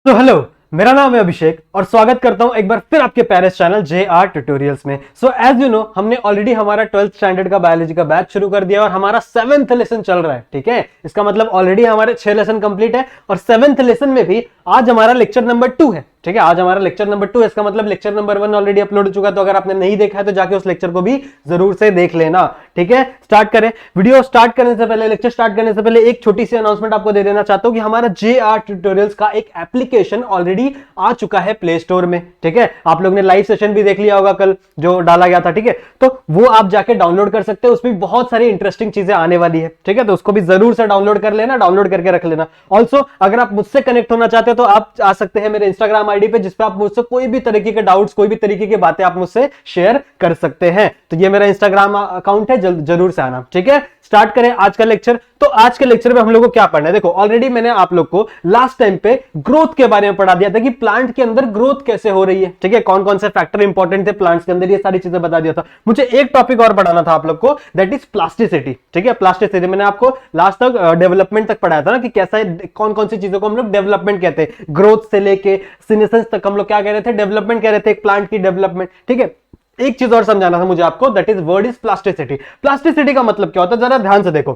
तो हेलो, मेरा नाम है अभिषेक और स्वागत करता हूं एक बार फिर आपके पैरिस चैनल JR ट्यूटोरियल्स में। सो एज यू नो, हमने ऑलरेडी हमारा 12th स्टैंडर्ड का बायोलॉजी का बैच शुरू कर दिया और हमारा 7th लेसन चल रहा है। ठीक है, इसका मतलब ऑलरेडी हमारे 6 लेसन कंप्लीट है और 7th लेसन में भी आज हमारा लेक्चर नंबर 2 है। ठीक है, आज हमारा लेक्चर नंबर 2 है। इसका मतलब लेक्चर नंबर 1 ऑलरेडी अपलोड हो चुका है, तो अगर आपने नहीं देखा है तो जाके उस लेक्चर को भी जरूर से देख लेना। ठीक है, स्टार्ट करें। वीडियो स्टार्ट करने से पहले, लेक्चर स्टार्ट करने से पहले एक छोटी सी अनाउंसमेंट आपको दे देना चाहता हूं कि हमारा JR ट्यूटोरियल्स का एक एप्लीकेशन ऑलरेडी आ चुका है प्ले स्टोर में। ठीक है, आप लोग ने लाइव सेशन भी देख लिया होगा कल जो डाला गया था। ठीक है, तो वो आप जाके डाउनलोड कर सकते हैं, उसमें बहुत सारी इंटरेस्टिंग चीजें आने वाली है। ठीक है, तो उसको भी जरूर से डाउनलोड कर लेना, डाउनलोड करके रख लेना। ऑल्सो अगर आप मुझसे कनेक्ट होना चाहते हो तो आप आ सकते हैं मेरे इंस्टाग्राम आईडी पे, जिसपे आप मुझसे कोई भी तरीके के डाउट्स, कोई भी तरीके की बातें आप मुझसे शेयर कर सकते हैं। तो ये मेरा इंस्टाग्राम अकाउंट है, जरूर से आना। ठीक है, स्टार्ट करें आज का लेक्चर। तो आज के लेक्चर में हम लोग को क्या पढ़ना है, देखो ऑलरेडी मैंने आप लोग को लास्ट टाइम पे ग्रोथ के बारे में पढ़ा दिया था कि प्लांट के अंदर ग्रोथ कैसे हो रही है। ठीक है, कौन कौन से फैक्टर इंपॉर्टेंट थे प्लांट्स के अंदर, ये सारी चीजें बता दिया था। मुझे एक टॉपिक और पढ़ाना था आप लोग को, दैट इज प्लास्टिसिटी। ठीक है, प्लास्टिसिटी मैंने आपको लास्ट तक डेवलपमेंट तक पढ़ाया था ना, कि कैसा है, कौन कौन सी चीजों को हम लोग डेवलपमेंट कहते हैं। ग्रोथ से लेके सीनेसेंस तक हम लोग क्या कह रहे थे, डेवलपमेंट कह रहे थे, एक प्लांट की डेवलपमेंट। ठीक है, एक चीज और समझाना था मुझे आपको, that is word is plasticity. Plasticity का मतलब क्या होता है, जरा ध्यान से देखो।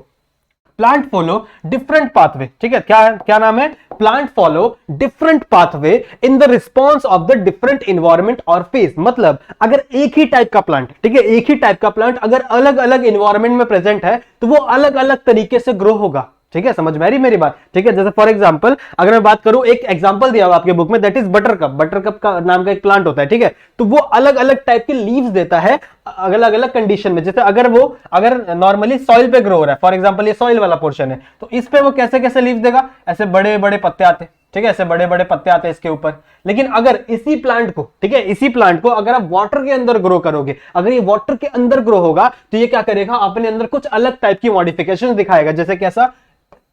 Plant follow different pathway. ठीक है, क्या क्या नाम है, plant follow different pathway in the response of the different environment और फेज। मतलब अगर एक ही टाइप का प्लांट, ठीक है, एक ही टाइप का प्लांट अगर अलग अलग इन्वायरमेंट में प्रेजेंट है तो वो अलग अलग तरीके से ग्रो होगा। ठीक है, समझ में आ रही मेरी बात। ठीक है, जैसे फॉर एग्जांपल अगर मैं बात करूं, एक एग्जांपल दिया हुआ आपके बुक में, दैट इज बटरकप। बटरकप का नाम का एक प्लांट होता है। ठीक है, तो वो अलग अलग टाइप के लीव्स देता है अलग अलग कंडीशन में। जैसे अगर नॉर्मली सॉइल पे ग्रो हो रहा है, फॉर एग्जांपल ये सॉइल वाला पोर्शन है, तो इस पे वो कैसे कैसे लीव्स देगा, ऐसे बड़े बड़े पत्ते आते हैं। ठीक है, ऐसे बड़े बड़े पत्ते आते हैं इसके ऊपर। लेकिन अगर इसी प्लांट को, ठीक है, इसी प्लांट को अगर आप वाटर के अंदर ग्रो करोगे, अगर ये वाटर के अंदर ग्रो होगा तो ये क्या करेगा, अपने अंदर कुछ अलग टाइप की मॉडिफिकेशन दिखाएगा। जैसे कैसा,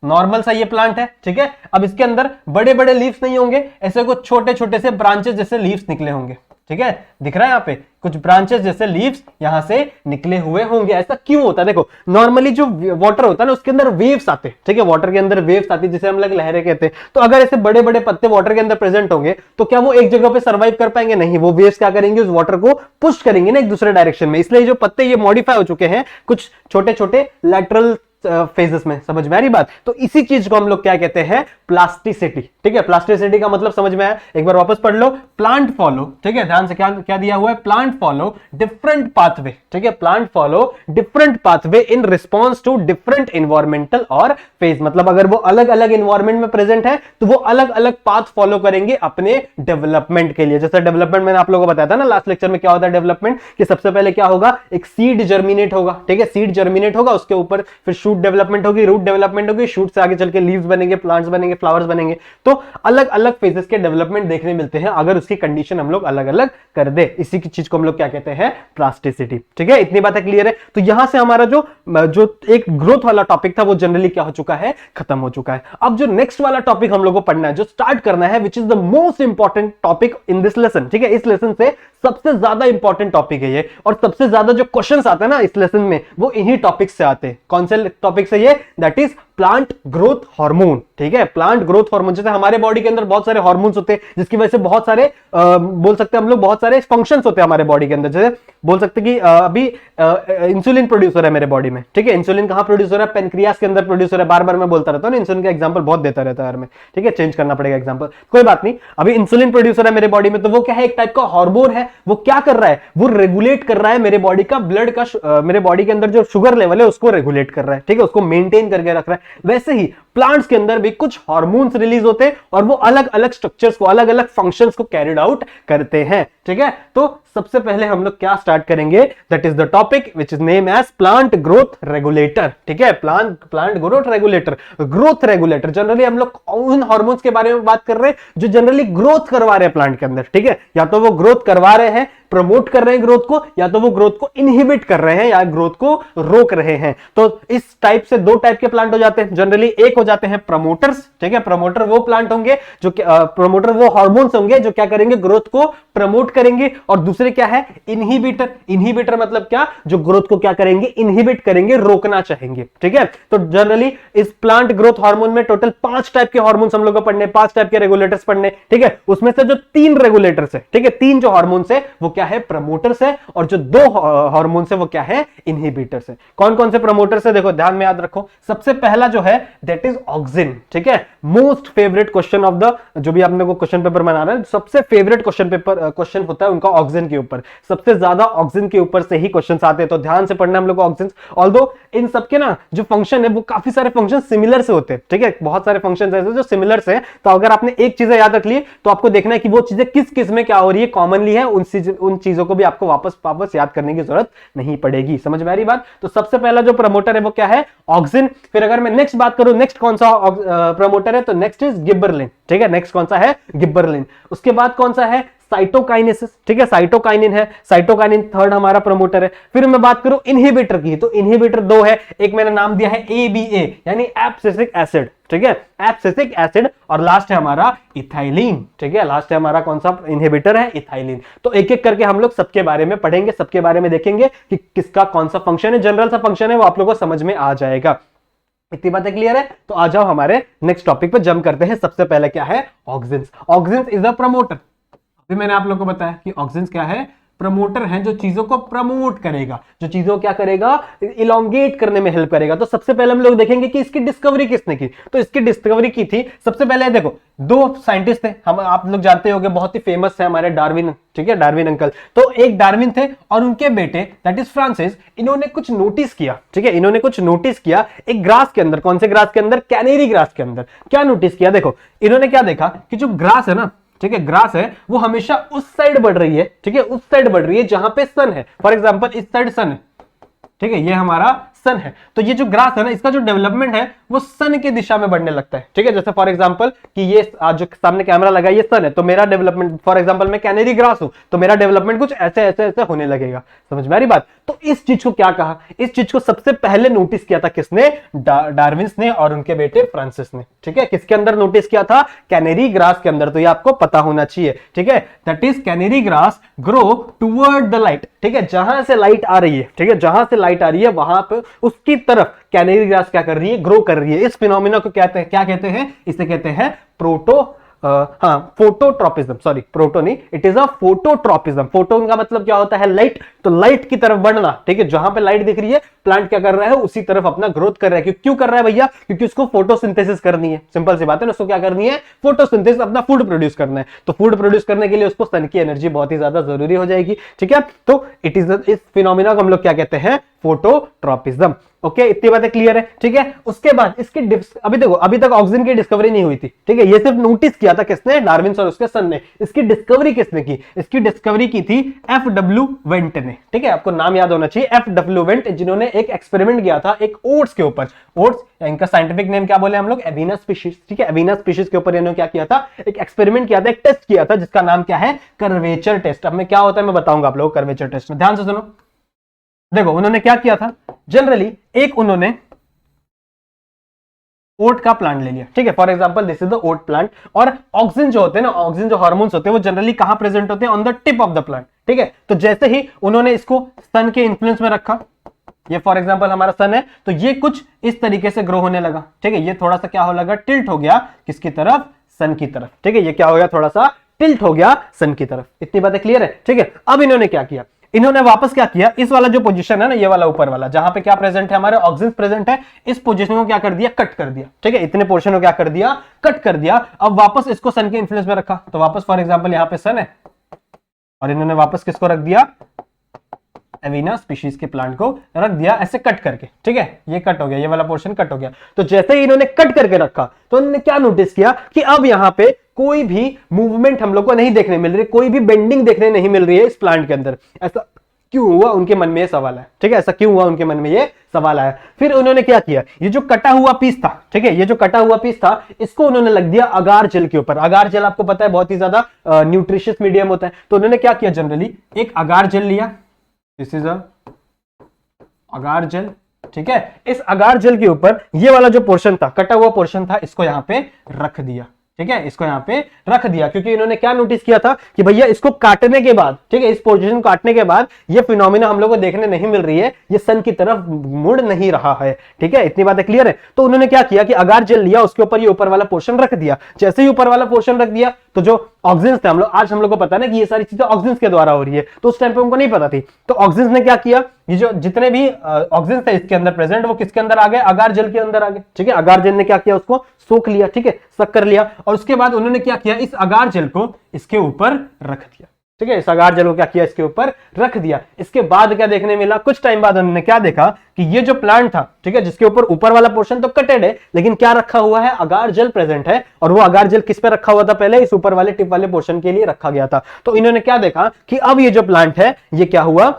नॉर्मल सा ये प्लांट है। ठीक है, अब इसके अंदर बड़े बड़े लीव्स नहीं होंगे, ऐसे कुछ छोटे छोटे से ब्रांचेस जैसे लीव्स निकले होंगे। ठीक है, दिख रहा है यहाँ पे कुछ ब्रांचेस जैसे लीव्स यहां से निकले हुए होंगे। ऐसा क्यों होता है, देखो नॉर्मली जो वाटर होता है ना, उसके अंदर वेव्स आते हैं। ठीक है, वाटर के अंदर वेव्स आती है, जिसे हम लोग लहरें कहते हैं। तो अगर ऐसे बड़े बड़े पत्ते वाटर के अंदर प्रेजेंट होंगे तो क्या वो एक जगह पे सर्वाइव कर पाएंगे? नहीं, वो वेव्स क्या करेंगे, उस वाटर को पुश करेंगे ना एक दूसरे डायरेक्शन में। इसलिए जो पत्ते ये मॉडिफाई हो चुके हैं कुछ छोटे छोटे लैटरल फेजेस में। समझ में आ रही बात? तो इसी चीज को हम लोग क्या कहते हैं, प्लास्टिसिटी। ठीक है, प्लास्टिसिटी का मतलब समझ में आया? एक बार वापस पढ़ लो। प्लांट फॉलो, ठीक है, ध्यान से क्या क्या दिया हुआ है, प्लांट फॉलो डिफरेंट पाथवे। ठीक है, plant follow different pathway in response to different environmental और फेज। मतलब अगर वो अलग अलग इन्वायरमेंट में प्रेजेंट है तो वो अलग अलग पाथ फॉलो करेंगे अपने डेवलपमेंट के लिए। जैसे डेवलपमेंट मैंने आप लोगों को बताया था ना लास्ट लेक्चर में, क्या होता है डेवलपमेंट, कि सबसे पहले क्या होगा, एक सीड जर्मिनेट होगा। ठीक है, सीड जर्मिनेट होगा, उसके ऊपर फिर शूट डेवलपमेंट होगी, रूट डेवलपमेंट होगी, शूट से आगे चल के लीव्स बनेंगे, प्लांट्स बनेंगे, फ्लावर्स बनेंगे। तो अलग अलग फेजेस के डेवलपमेंट देखने मिलते हैं अगर उसकी कंडीशन हम लोग अलग अलग कर दे। इसी की चीज को हम लोग क्या कहते हैं, प्लास्टिसिटी। ठीक है, इतनी बातें क्लियर है? तो यहां से हमारा जो एक ग्रोथ वाला टॉपिक था वो जनरली क्या हो चुका है, खत्म हो चुका है। अब जो नेक्स्ट वाला टॉपिक हम लोग को पढ़ना है, जो स्टार्ट करना है, which is the most important topic in this lesson. ठीक है, इस लेसन से सबसे ज्यादा इंपॉर्टेंट टॉपिक है ये, और सबसे ज्यादा जो क्वेश्चंस आते हैं ना इस लेसन में वो इन्हीं टॉपिक से आते हैं। कौन से टॉपिक से ये, that is plant growth hormone. ठीक है, प्लांट ग्रोथ हार्मोन। जैसे हमारे बॉडी के अंदर बहुत सारे हार्मोन्स होते हैं, जिसकी वजह से बहुत सारे बोल सकते हैं हम लोग, बहुत सारे फंक्शंस होते हैं हमारे बॉडी के अंदर। जैसे बोल सकते हैं कि अभी इंसुलिन प्रोड्यूस हो रहा है मेरे बॉडी में। ठीक है, इंसुलिन कहां प्रोड्यूस हो रहा है, पेनक्रियास के अंदर प्रोड्यूस हो रहा है। बार बार मैं बोलता रहता हूं ना, इंसुलिन का एग्जांपल बहुत देता रहता है यार मैं। ठीक है, चेंज करना पड़ेगा एग्जांपल, कोई बात नहीं। अभी इंसुलिन प्रोड्यूस हो रहा है मेरे बॉडी में, तो वो क्या है, एक टाइप का हार्मोन है। वो क्या कर रहा है, वो रेगुलेट कर रहा है मेरे बॉडी का ब्लड का, मेरे बॉडी के अंदर जो शुगर लेवल है उसको रेगुलेट कर रहा है। ठीक है, उसको मेंटेन करके रख रहा है। वैसे ही प्लांट्स के अंदर भी कुछ हार्मोन्स रिलीज होते हैं और वो अलग अलग स्ट्रक्चर्स को, अलग अलग फंक्शंस को कैरिड आउट करते हैं। ठीक है, तो सबसे पहले हम लोग क्या स्टार्ट करेंगे, that is the topic which is name as plant growth regulator. ठीक है, plant growth regulator. Growth regulator, generally हम लोग उन हार्मोन्स के बारे में बात कर रहे हैं जो जनरली ग्रोथ करवा रहे हैं प्लांट के अंदर। ठीक है, या तो वो ग्रोथ करवा रहे हैं प्रमोट कर रहे हैं ग्रोथ को, या तो वो ग्रोथ को इनहिबिट कर रहे हैं या ग्रोथ को रोक रहे हैं। तो इस टाइप से दो टाइप के प्लांट हो जाते हैं जनरली। एक हो जाते हैं प्रमोटर्स, ठीक है, प्रमोटर वो प्लांट होंगे जो प्रमोटर वो हार्मोन्स होंगे जो क्या करेंगे, ग्रोथ को प्रमोट करेंगे। और दूसरे क्या है, इनहिबिटर। इनहिबिटर मतलब क्या, जो ग्रोथ को क्या करेंगे, इनहिबिट करेंगे, रोकना चाहेंगे, ठीक है। तो जनरली इस प्लांट ग्रोथ हार्मोन में टोटल 5 टाइप के हार्मोन्स हम लोग को पढ़ने, 5 टाइप के रेगुलेटर्स पढ़ने, ठीक है। उसमें से जो 3 रेगुलेटर्स है, ठीक है, 3 जो हार्मोन्स है वो क्या है, प्रमोटर्स है, और जो 2 हार्मोन्स है वो क्या है, इनहिबिटर्स है। कौन कौन से प्रमोटर्स है, देखो ध्यान में याद रखो। सबसे पहला जो है दैट इज ऑक्सिन, ठीक है। Most favourite question of the, जो भी आपने को क्वेश्चन पेपर बना रहे हैं, सबसे फेवरेट क्वेश्चन होता है उनका ऑक्सिन के ऊपर। सबसे ज्यादा ऑक्सिन के ऊपर से ही क्वेश्चन आते हैं, तो ध्यान से पढ़ना हम लोग ऑक्सिन। ऑल्दो इन सबके ना जो फंक्शन है वो काफी सारे फंक्शन सिमिलर से होते हैं, ठीक है, बहुत सारे फंक्शन ऐसे जो सिमिलर से हैं। तो अगर आपने एक चीजें याद रख ली तो आपको देखना है कि वो चीजें किस किस में क्या हो रही है, कॉमनली है, उन चीजों को भी आपको वापस याद करने की जरूरत नहीं पड़ेगी। समझ में आ रही बात। तो सबसे पहला जो प्रमोटर है वो क्या है, ऑक्सिन। फिर अगर मैं नेक्स्ट बात करूं, नेक्स्ट कौन सा प्रमोटर है, तो नेक्स्ट इज गिबरलिन, ठीक है, नेक्स्ट कौन सा है, गिबरलिन। उसके बाद कौन सा है, साइटोकाइनेसिस, ठीक है, साइटोकाइनिन है, साइटोकाइनिन थर्ड हमारा प्रमोटर है। फिर मैं बात करूं इनहिबिटर की, तो इनहिबिटर 2 है, एक मैंने नाम दिया है ABA यानी एब्सिसिक एसिड, ठीक है, एब्सिसिक एसिड। और लास्ट है हमारा इथाइलिन, ठीक है, लास्ट है हमारा कौन सा इनहिबिटर है, इथाइलिन। तो एक एक करके हम लोग सबके बारे में पढ़ेंगे, सबके बारे में देखेंगे कि किसका कौन सा फंक्शन है, जनरल सा फंक्शन है वो आप लोगों को समझ में आ जाएगा। इतनी बातें क्लियर है। तो आ जाओ हमारे नेक्स्ट टॉपिक पे जंप करते हैं। सबसे पहले क्या है, auxins. Auxins is a promoter. अभी मैंने आप लोगों को बताया कि ऑक्सिन्स क्या है, प्रमोटर है, जो चीजों को प्रमोट करेगा, जो चीजों को क्या करेगा, इलोंगेट करने में हेल्प करेगा। तो सबसे पहले हम लोग देखेंगे कि इसकी डिस्कवरी किसने की। तो इसकी डिस्कवरी की थी सबसे पहले, देखो 2 साइंटिस्ट थे, हम आप लोग जानते होंगे, बहुत ही फेमस है हमारे डार्विन, ठीक है, डार्विन अंकल। तो एक डार्विन थे और उनके बेटे दैट इज फ्रांसिस, इन्होंने कुछ नोटिस किया, ठीक है, इन्होंने कुछ नोटिस किया एक ग्रास के अंदर। कौन से ग्रास के अंदर, कैनेरी ग्रास के अंदर। क्या नोटिस किया, देखो इन्होंने क्या देखा कि जो ग्रास है ना, ठीक है, ग्रास है वो हमेशा उस साइड बढ़ रही है, ठीक है, उस साइड बढ़ रही है जहां पे सन है। फॉर एग्जांपल इस साइड सन है, ठीक है, ये हमारा सन है। तो ये जो ग्रास है ना, इसका जो डेवलपमेंट है वो सन की दिशा में बढ़ने लगता है, ठीक है। जैसे फॉर एग्जांपल कि ये आज जो सामने कैमरा लगा ये सन है, तो मेरा डेवलपमेंट, फॉर एग्जांपल मैं कैनेरी ग्रास हूं तो मेरा डेवलपमेंट कुछ ऐसे ऐसे ऐसे होने लगेगा। समझ में आ रही बात। तो इस चीज को क्या कहा, इस चीज को सबसे पहले नोटिस किया था किसने, डार्विन्स ने और उनके बेटे फ्रांसिस ने, ठीक है। किसके अंदर नोटिस किया था, कैनेरी ग्रास के अंदर। तो ये आपको पता होना चाहिए, ठीक है। That is canary grass grow toward the light, ठीक है, जहां से लाइट आ रही है, ठीक है, जहां से लाइट आ रही है वहां पे उसकी तरफ कैनेरी ग्रास क्या कर रही है, ग्रो कर रही है। इस फिनोमिना को कहते हैं, क्या कहते हैं, इसे कहते हैं फोटोट्रोपिज्म। सॉरी, प्रोटो नहीं, it is a phototropism. Photo का मतलब क्या होता है, लाइट। तो लाइट की तरफ बढ़ना, ठीक है, जहां पे लाइट दिख रही है प्लांट क्या कर रहा है, उसी तरफ अपना ग्रोथ कर रहा है। क्यों कर रहा है भैया, क्योंकि उसको फोटोसिंथेसिस करनी है। सिंपल सी बात है ना, उसको क्या करनी है, फोटोसिंथेसिस, अपना फूड प्रोड्यूस करना है। तो फूड प्रोड्यूस करने के लिए उसको सन की एनर्जी बहुत ही ज्यादा जरूरी हो जाएगी, ठीक है। तो इट इज, इस फिनोमिना को हम लोग क्या कहते हैं, फोटोट्रोपिज्म। ओके, इतनी बातें क्लियर है, ठीक है। उसके बाद इसकी अभी देखो, अभी तक ऑक्सीजन की डिस्कवरी नहीं हुई थी, ठीक है, ये सिर्फ नोटिस किया था किसने, डार्विन और उसके सन ने। इसकी डिस्कवरी किसने की, इसकी डिस्कवरी की थी FW वेंट ने, ठीक है, आपको नाम याद होना चाहिए, FW वेंट, जिन्होंने एक एक्सपेरिमेंट किया था एक ओट्स के ऊपर। ओट्स, इनका साइंटिफिक नेम क्या बोले हम लोग, एविना स्पीशीज, ठीक है, एविना स्पीशीज के ऊपर इन्होंने क्या किया था, एक एक्सपेरिमेंट किया था, एक टेस्ट किया था जिसका नाम क्या है, कर्वेचर टेस्ट। अब में क्या होता है मैं बताऊंगा आप लोगों को कर्वेचर टेस्ट में, ध्यान से सुनो। देखो उन्होंने क्या किया था, जनरली एक उन्होंने ओट का प्लांट ले लिया, ठीक है, for example this is the oat plant. और ऑक्सीजन जो होते हैं ना, ऑक्सीजन जो हार्मोन्स होते हैं वो जनरली कहां प्रेजेंट होते हैं, on the tip of the plant, ठीक है। तो जैसे ही उन्होंने इसको सन के इन्फ्लुएंस में रखा, ये फॉर एग्जांपल हमारा सन है, तो ये कुछ इस तरीके से ग्रो होने लगा, ठीक है, ये थोड़ा सा क्या हो लगा, टिल्ट हो गया किसकी तरफ, सन की तरफ, ठीक है, ये क्या हो गया, थोड़ा सा टिल्ट हो गया सन की तरफ। इतनी बातें क्लियर है, ठीक है। अब इन्होंने क्या किया, इन्होंने वापस क्या किया, इस वाला जो पोजीशन है ना, ये वाला ऊपर वाला जहां पे क्या प्रेजेंट है, हमारे ऑक्सीजन प्रेजेंट है, इस पोजीशन को क्या कर दिया, कट कर दिया, ठीक है, इतने पोर्शन को क्या कर दिया, कट कर दिया। अब वापस इसको सन के इन्फ्लुएंस में रखा, तो वापस फॉर एग्जांपल यहां पे सन है और इन्होंने वापस किसको रख दिया, एविना स्पीशीज के प्लांट को रख दिया ऐसे कट करके, ठीक है, ये कट हो गया, ये वाला पोर्शन कट हो गया। तो जैसे ही इन्होंने कट करके रखा तो इन्होंने क्या नोटिस किया कि अब यहां पे कोई भी मूवमेंट हम लोग को नहीं देखने मिल रही, कोई भी बेंडिंग देखने नहीं मिल रही है इस प्लांट के अंदर। ऐसा क्यों हुआ, उनके मन में ये सवाल है, ठीक है, ऐसा क्यों हुआ उनके मन में ये सवाल आया। फिर उन्होंने क्या किया, ये जो कटा हुआ पीस था, ठीक है, ये जो कटा हुआ पीस था इसको उन्होंने लग दिया अगार जेल के ऊपर। अगार जेल आपको पता है बहुत ही ज्यादा न्यूट्रिशियस मीडियम होता है, तो उन्होंने क्या किया, जनरली एक अगार जेल लिया, दिस इज अगार जेल, ठीक है। इस अगार जेल के ऊपर ये वाला जो पोर्शन था, कटा हुआ पोर्शन था, इसको यहां पे रख दिया, ठीक है, इसको यहां पे रख दिया, क्योंकि इन्होंने क्या नोटिस किया था कि भैया इसको काटने के बाद, ठीक है, इस पोजीशन को काटने के बाद ये फिनोमिना हम लोग को देखने नहीं मिल रही है, ये सन की तरफ मुड़ नहीं रहा है, ठीक है, इतनी बातें क्लियर है। तो उन्होंने क्या किया कि अगार जेल लिया, उसके ऊपर ये ऊपर वाला पोर्शन रख दिया। जैसे ही ऊपर वाला पोर्शन रख दिया तो जो ऑक्सीजन थे, आज हम लोग को पता है ना कि ये सारी चीजें ऑक्सीजन के द्वारा हो रही है, तो उस टाइम पे उनको नहीं पता थी। तो ऑक्सीजन ने क्या किया, ये जो जितने भी ऑक्सीजन थे इसके अंदर प्रेजेंट, वो किसके अंदर आ गए, अगार जेल के अंदर आ गए, ठीक है। अगार जेल ने क्या किया, उसको सोख लिया, ठीक है, सक कर लिया, और उसके बाद उन्होंने क्या किया, इस अगार जेल को इसके ऊपर रख दिया, ठीक है, इस अगार जेल को क्या किया, इसके ऊपर रख दिया। इसके बाद क्या देखने मिला, कुछ टाइम बाद उन्होंने क्या देखा कि ये जो प्लांट था, ठीक है, जिसके ऊपर ऊपर वाला पोर्शन तो कटेड है, लेकिन क्या रखा हुआ है, अगार जेल प्रेजेंट है, और वो अगार जेल किस पे रखा हुआ था, पहले इस ऊपर वाले टिप वाले पोर्शन के लिए रखा गया था। तो इन्होंने क्या देखा कि अब ये जो प्लांट है ये क्या हुआ,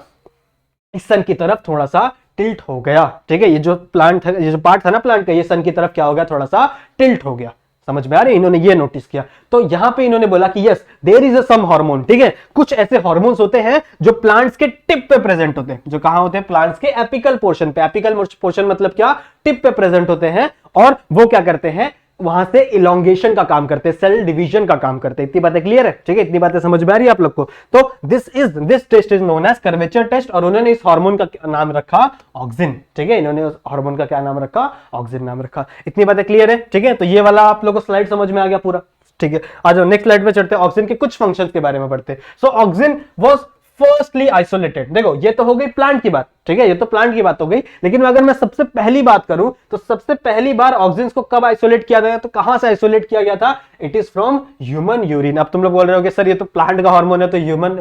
इस सन की तरफ थोड़ा सा टिल्ट हो गया, ठीक है, ये जो प्लांट है, ये जो पार्ट था ना प्लांट का, ये सन की तरफ क्या हो गया, थोड़ा सा टिल्ट हो गया। समझ में आ रही है, इन्होंने ये नोटिस किया। तो यहां पे इन्होंने बोला कि yes there is a some hormone, ठीक है, कुछ ऐसे हार्मोन्स होते हैं जो प्लांट्स के टिप पे प्रेजेंट होते हैं, जो कहां होते हैं, प्लांट्स के एपिकल पोर्शन पे। एपिकल पोर्शन मतलब क्या, टिप पे प्रेजेंट होते हैं, और वो क्या करते हैं, वहां से इलोंगेशन का काम करते हैं, सेल डिवीजन का काम करते हैं। इतनी बातें क्लियर है, ठीक है, इतनी बातें समझ में आ रही है आप लोग को। तो this test is known as curvature test, और उन्होंने इस हार्मोन का नाम रखा ऑक्सिन, ठीक है, इन्होंने उस हार्मोन का क्या नाम रखा, ऑक्सिन नाम रखा। इतनी बातें क्लियर है, ठीक है। तो ये वाला आप लोगों को स्लाइड समझ में आ गया पूरा, ठीक है। आज नेक्स्ट स्लाइड पे चढ़ते हैं, ऑक्सिन के कुछ फंक्शंस के बारे में पढ़ते हैं। सो ऑक्सिन वाज फर्स्टली आइसोलेटेड। देखो ये तो हो गई प्लांट की बात, ठीक है, ये तो प्लांट की बात हो गई, लेकिन अगर मैं सबसे पहली बात करूं तो सबसे पहली बार ऑक्सीजन को कब आइसोलेट किया गया, तो कहां से आइसोलेट किया गया था, it is from human urine. अब तुम लोग बोल रहे हो कि सर ये तो प्लांट का हार्मोन है, तो ह्यूमन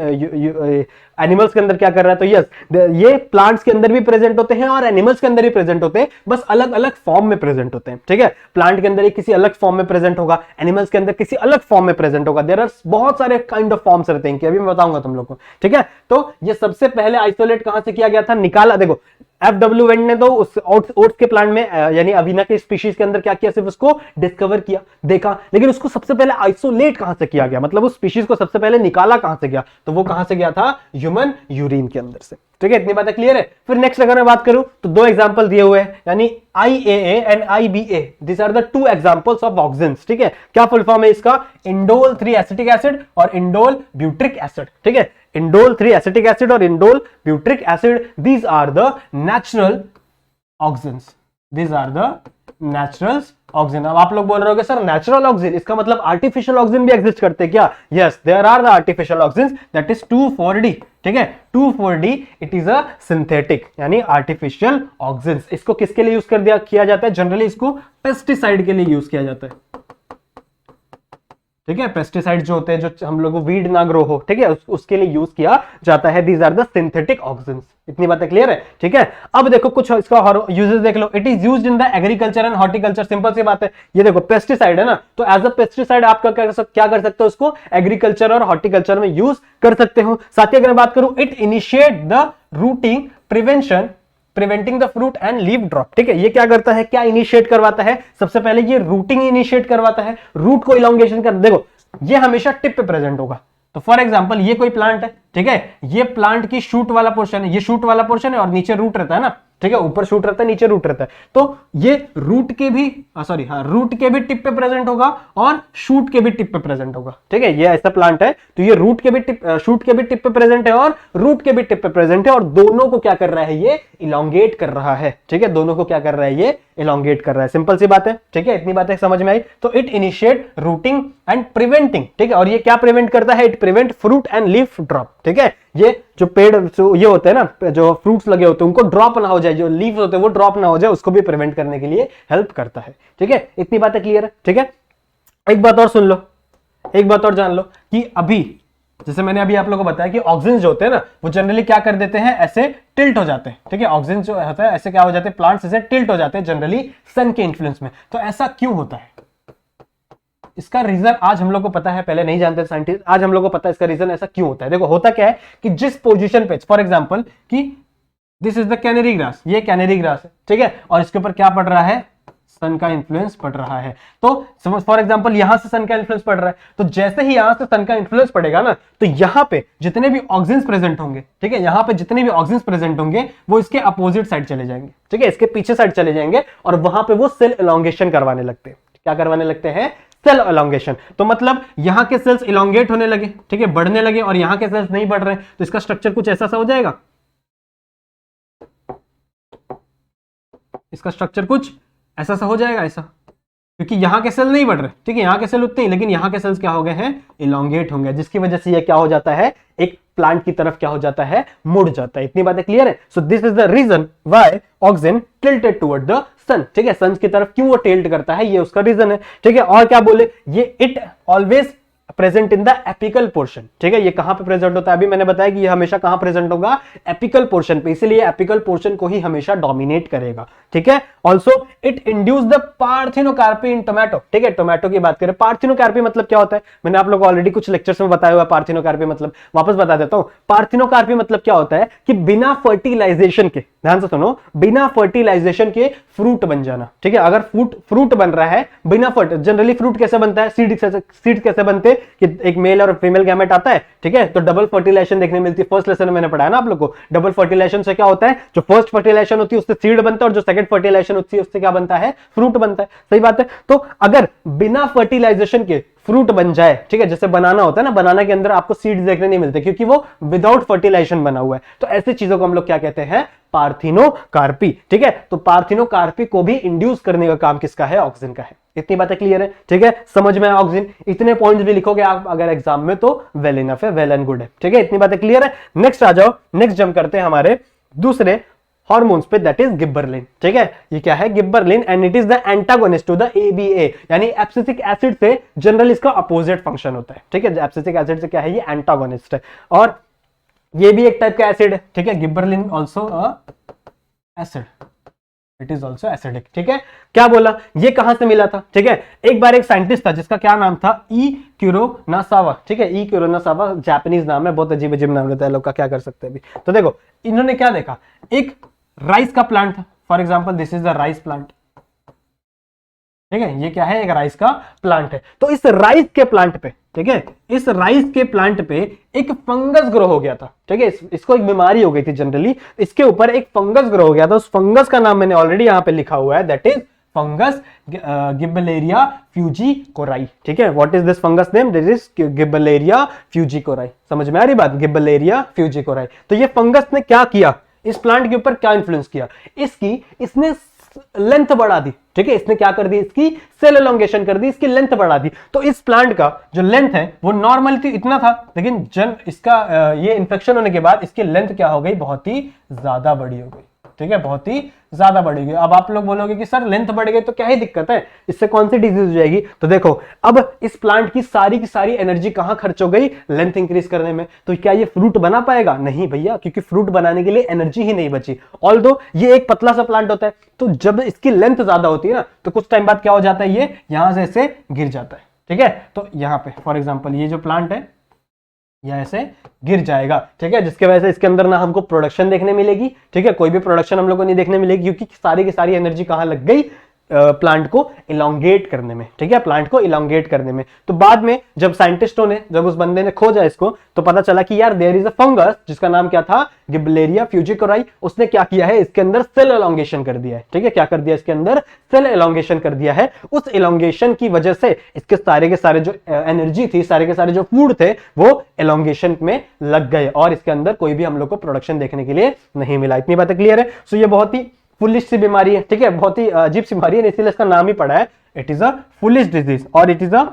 एनिमल्स के अंदर क्या कर रहा है, तो यस ये प्लांट्स के अंदर भी प्रेजेंट होते हैं और एनिमल्स के अंदर भी प्रेजेंट होते हैं, बस अलग अलग फॉर्म में प्रेजेंट होते हैं, ठीक है। प्लांट के अंदर किसी अलग फॉर्म में प्रेजेंट होगा, एनिमल्स के अंदर किसी अलग फॉर्म में प्रेजेंट होगा। देयर आर बहुत सारे काइंड ऑफ फॉर्म्स रहते हैं, कि अभी मैं बताऊंगा तुम लोग को, ठीक है। तो ये सबसे पहले आइसोलेट कहां से किया गया था, निकाला। देखो एफडब्ल्यू वेंट ने तो उस ओट्स के प्लांट में यानी अविना के स्पीशीज के अंदर क्या किया, सिर्फ उसको डिस्कवर किया, देखा, लेकिन उसको सबसे पहले आइसोलेट कहां से किया गया, मतलब उस स्पीशीज को सबसे पहले निकाला कहां से गया, तो वो कहां से गया था, ह्यूमन यूरिन के अंदर से, ठीक है। इतनी बातें क्लियर है। फिर नेक्स्ट अगर मैं बात करूं तो दो एग्जांपल दिए हुए हैं, यानी IAA and IBA, this are the two examples of auxins, ठीक है। क्या फुल फॉर्म है इसका, इंडोल 3 एसिटिक एसिड और इंडोल ब्यूट्रिक एसिड, ठीक है। इंडोल 3 एसिटिक एसिड और indole butyric acid, these are the natural oxins, these are the natural oxygen. अब आप लोग बोल रहे हो सर नेचुरल ऑक्सीजन, इसका मतलब आर्टिफिशियल ऑक्सीजन भी एग्जिस्ट करते हैं क्या, yes there are the artificial oxygen, that is 2,4-D, ठीक है। 2,4-D it is a synthetic यानी आर्टिफिशियल ऑक्सीजन। इसको किसके लिए यूज कर दिया किया जाता है, जनरली इसको पेस्टिसाइड के लिए यूज किया जाता है, ठीक है। पेस्टिसाइड जो होते हैं, जो हम लोग वीड ना ग्रो हो, ठीक है, उसके लिए यूज किया जाता है। These are the synthetic oxygen. इतनी बातें क्लियर है, ठीक है। अब देखो कुछ इसका यूजेस देख लो। It is used in the agriculture and horticulture, simple सी बात है। ये देखो पेस्टिसाइड है ना, तो एज अ पेस्टिसाइड आप क्या कर सकते हो, उसको एग्रीकल्चर और हॉर्टिकल्चर में यूज कर सकते हो। साथ ही अगर बात करूं, it initiate the routing preventing the fruit and leaf drop, ठीक है। ये क्या करता है, क्या इनिशिएट करवाता है, सबसे पहले ये रूटिंग इनिशिएट करवाता है, रूट को इलोंगेशन कर। देखो ये हमेशा टिप पे प्रेजेंट होगा, तो फॉर एग्जांपल ये कोई प्लांट है, ठीक है, ये प्लांट की शूट वाला पोर्शन है, ये शूट वाला पोर्शन है और नीचे रूट रहता है ना, ठीक है, ऊपर शूट रहता है नीचे रूट रहता है, तो ये रूट के भी रूट के भी टिप पे प्रेजेंट होगा और शूट के भी टिप पे प्रेजेंट होगा, ठीक है। ये ऐसा प्लांट है, तो ये रूट के भी टिप शूट के भी टिप पे प्रेजेंट है और रूट के भी टिप पे प्रेजेंट है, और दोनों को क्या कर रहा है, ये इलोंगेट कर रहा है, ठीक है, दोनों को क्या कर रहा है, ये इलोंगेट कर रहा है। सिंपल सी बात है, ठीक है, इतनी बातें समझ में आई। तो it initiate routing and preventing, ठीक है, और ये क्या प्रिवेंट करता है, it prevent fruit and leaf drop, ठीक है। ये जो पेड़ ये होते हैं ना, जो फ्रूट्स लगे होते हैं उनको ड्रॉप ना हो जाए, जो लीव्स होते हैं वो ड्रॉप ना हो जाए, उसको भी प्रिवेंट करने के लिए हेल्प करता है, ठीक है। इतनी बातें क्लियर है, ठीक है। एक बात और सुन लो, एक बात और जान लो कि अभी जैसे मैंने अभी आप लोगों को बताया कि ऑक्सीजन जो होते हैं ना, वो जनरली क्या कर देते हैं, ऐसे टिल्ट हो जाते हैं, ठीक है। ऑक्सीजन जो होता है ऐसे क्या हो जाते हैं, प्लांट्स ऐसे टिल्ट हो जाते हैं जनरली सन के इन्फ्लुएंस में। तो ऐसा क्यों होता है, इसका रीजन आज हम लोग को पता है, पहले नहीं जानते साइंटिस्ट, आज हम लोग को पता है इसका रीजन ऐसा क्यों होता है। देखो होता क्या है कि जिस पोजीशन पे, फॉर एग्जांपल कि this is the canary grass, ये कैनरी ग्रास है, ठीक है, और इसके ऊपर क्या पड़ रहा है, सन का इन्फ्लुएंस पड़ रहा है। तो फॉर एग्जांपल यहां से सन का इन्फ्लुएंस पड़ रहा है, तो जैसे ही यहां से सन का इन्फ्लुएंस पड़ेगा ना, तो यहां पे जितने भी ऑक्सीजन प्रेजेंट होंगे, ठीक है, यहां पे जितने भी ऑक्सीजन प्रेजेंट होंगे वो इसके अपोजिट साइड चले जाएंगे, ठीक है, इसके पीछे साइड चले जाएंगे, और वहां पे वो सेल एलोंगेशन करवाने लगते हैं। क्या करवाने लगते हैं, सेल एलोंगेशन। तो मतलब यहां के सेल्स इलोंगेट होने लगे, ठीक है, बढ़ने लगे, और यहां के सेल्स नहीं बढ़ रहे हैं, तो इसका स्ट्रक्चर कुछ ऐसा सा हो जाएगा, इसका स्ट्रक्चर कुछ ऐसा सा हो जाएगा, ऐसा, क्योंकि यहां के सेल नहीं बढ़ रहे, ठीक है, यहां के सेल उतने ही, लेकिन यहां के सेल्स क्या हो गए हैं, इलोंगेट होंगे, जिसकी वजह से ये क्या हो जाता है, एक प्लांट की तरफ क्या हो जाता है, मुड़ जाता है। इतनी बातें क्लियर है। So this is the reason why oxygen tilted toward the sun, ठीक है, सन की तरफ क्यों वो टिल्ट करता है, ये उसका रीजन है, ठीक है। और क्या बोले, ये it always present in the apical portion, ठीक है, ये कहां पे प्रेजेंट होता है, अभी मैंने बताया कि ये हमेशा कहां प्रेजेंट होगा, एपिकल पोर्शन पे, इसीलिए एपिकल पोर्शन को ही हमेशा डोमिनेट करेगा, ठीक है। Also it induce the parthenocarpy in tomato, ठीक है, टोमेटो की बात करें, पार्थिनोकार्पी मतलब क्या होता है, मैंने आप लोगों को ऑलरेडी कुछ लेक्चर्स में बताया हुआ पार्थिनोकार्पी मतलब, वापस बता देता हूं। पार्थिनोकार्पी मतलब क्या होता है कि बिना फर्टिलाइजेशन के, ध्यान से सुनो, बिना फर्टिलाइजेशन के फ्रूट बन जाना, ठीक है। अगर फ्रूट बन रहा है बिना जनरली फ्रूट कैसे बनता है, सीड कैसे बनते हैं कि एक मेल और फीमेल गैमेट आता है, ठीक है, तो डबल फर्टिलाइजेशन देखने मिलती है। फर्स्ट लेसन में मैंने पढ़ाया ना आप लोग को, डबल फर्टिलाइजेशन से क्या होता है, जो फर्स्ट फर्टिलाइजेशन होती है उससे सीड बनता है, और जो सेकंड फर्टिलाइजेशन होती है उससे क्या बनता है, फ्रूट बनता है। सही बात है। तो अगर बिना फर्टिलाइजेशन के फ्रूट बन जाए, ठीक है, जैसे बनाना होता है ना, बनाना के अंदर आपको सीड्स देखने नहीं मिलते क्योंकि वो विदाउट फर्टिलाइजेशन बना हुआ है, तो ऐसी चीजों को हम लोग क्या कहते हैं, पार्थिनोकार्पी, ठीक है। तो पार्थिनोकार्पी को भी इंड्यूस करने का काम किसका है, ऑक्सीजन का है। इतनी बातें क्लियर है, ठीक है, समझ में ऑक्सीजन, इतने पॉइंट्स भी लिखोगे आप अगर एग्जाम में तो वेल इनफ है, वेल एंड गुड है, ठीक है, इतनी बातें क्लियर है। नेक्स्ट आ जाओ, नेक्स्ट जंप करते हैं हमारे दूसरे हार्मोन्स पे, दैट इज गिब्बरलिन, ठीक है। ये क्या है, gibberellin, and it is the antagonist to the ABA, यानी एब्सिसिक एसिड से जनरली इसका अपोजिट फंक्शन होता है, ठीक है। एब्सिसिक एसिड से क्या है, ये एंटागोनिस्ट है, और ये भी एक टाइप का एसिड है, ठीक है। Gibberellin also a acid, it is also acidic, ठीक है। क्या बोला, ये कहां से मिला था, ठीक है। एक बार एक साइंटिस्ट था जिसका क्या नाम था, ई कुरोनासावा, ठीक है, ई कुरोनासावा, जापानीज नाम है, बहुत अजीब अजीब नाम रहता है लोग का, क्या कर सकते हैं अभी। तो देखो इन्होंने क्या देखा, एक राइस का प्लांट था, for example this is the rice plant, ठीक है, ये क्या है, एक राइस का प्लांट है। तो इस राइस के प्लांट पे, ठीक है, इस राइस के प्लांट पे एक फंगस ग्रो हो गया था, ठीक है, इसको एक बीमारी हो गई थी जनरली, इसके ऊपर एक फंगस ग्रो हो गया था। उस फंगस का नाम मैंने ऑलरेडी यहां पे लिखा हुआ है, that is fungus Gibberella fujikuroi, ठीक है। What is this fungus name, this is Gibberella fujikuroi. समझ में आ रही बात, गिबलेरिया फ्यूजिकोराई। तो ये फंगस ने क्या किया, इस प्लांट के ऊपर क्या इंफ्लुएंस किया, इसने लेंथ बढ़ा दी, ठीक है, इसने क्या कर दी, इसकी सेल एलोंगेशन कर दी, इसकी लेंथ बढ़ा दी। तो इस प्लांट का जो लेंथ है वो नॉर्मली तो इतना था, लेकिन इसका ये इंफेक्शन होने के बाद इसकी लेंथ क्या हो गई, बहुत ही ज्यादा बड़ी हो गई, ठीक है, बहुत ही ज्यादा बढ़ गई। अब आप लोग बोलोगे कि सर लेंथ बढ़ गई तो क्या ही दिक्कत है, इससे कौन सी डिजीज हो जाएगी। तो देखो अब इस प्लांट की सारी एनर्जी कहां खर्च हो गई, लेंथ इंक्रीज करने में। तो क्या ये फ्रूट बना पाएगा, नहीं भैया, क्योंकि फ्रूट बनाने के लिए एनर्जी ही नहीं बची। ऑल्दो ये एक पतला सा प्लांट होता है, तो जब इसकी लेंथ ज्यादा होती है ना, तो कुछ टाइम बाद क्या हो जाता है, ये यहां से ऐसे गिर जाता है, ठीक है। तो यहां पे फॉर एग्जाम्पल ये जो प्लांट है यह ऐसे गिर जाएगा, ठीक है, जिसके वजह से इसके अंदर ना हमको प्रोडक्शन देखने मिलेगी, ठीक है, कोई भी प्रोडक्शन हम लोग को नहीं देखने मिलेगी, क्योंकि सारी की सारी एनर्जी कहां लग गई, प्लांट को इलोंगेट करने में, ठीक है, प्लांट को इलोंगेट करने में। तो बाद में जब साइंटिस्टों ने, जब उस बंदे ने खोजा इसको, तो पता चला कि यार देयर इज अ फंगस जिसका नाम क्या था, गिबलेरिया फ्यूजिकोराई। उसने क्या किया है, इसके अंदर सेल एलोंगेशन कर दिया है, ठीक है, क्या कर दिया, इसके अंदर सेल एलोंगेशन कर दिया है। उस एलोंगेशन की वजह से इसके सारे के सारे जो एनर्जी थी, सारे के सारे जो फूड थे, वो एलोंगेशन में लग गए, और इसके अंदर कोई भी हम लोग को प्रोडक्शन देखने के लिए नहीं मिला। इतनी बातें क्लियर है। सो ये बहुत ही फुलिश सी बीमारी है, ठीक है, बहुत ही अजीब सी बीमारी है, इसीलिए इसका नाम ही पड़ा है, it is a foolish disease, और it is a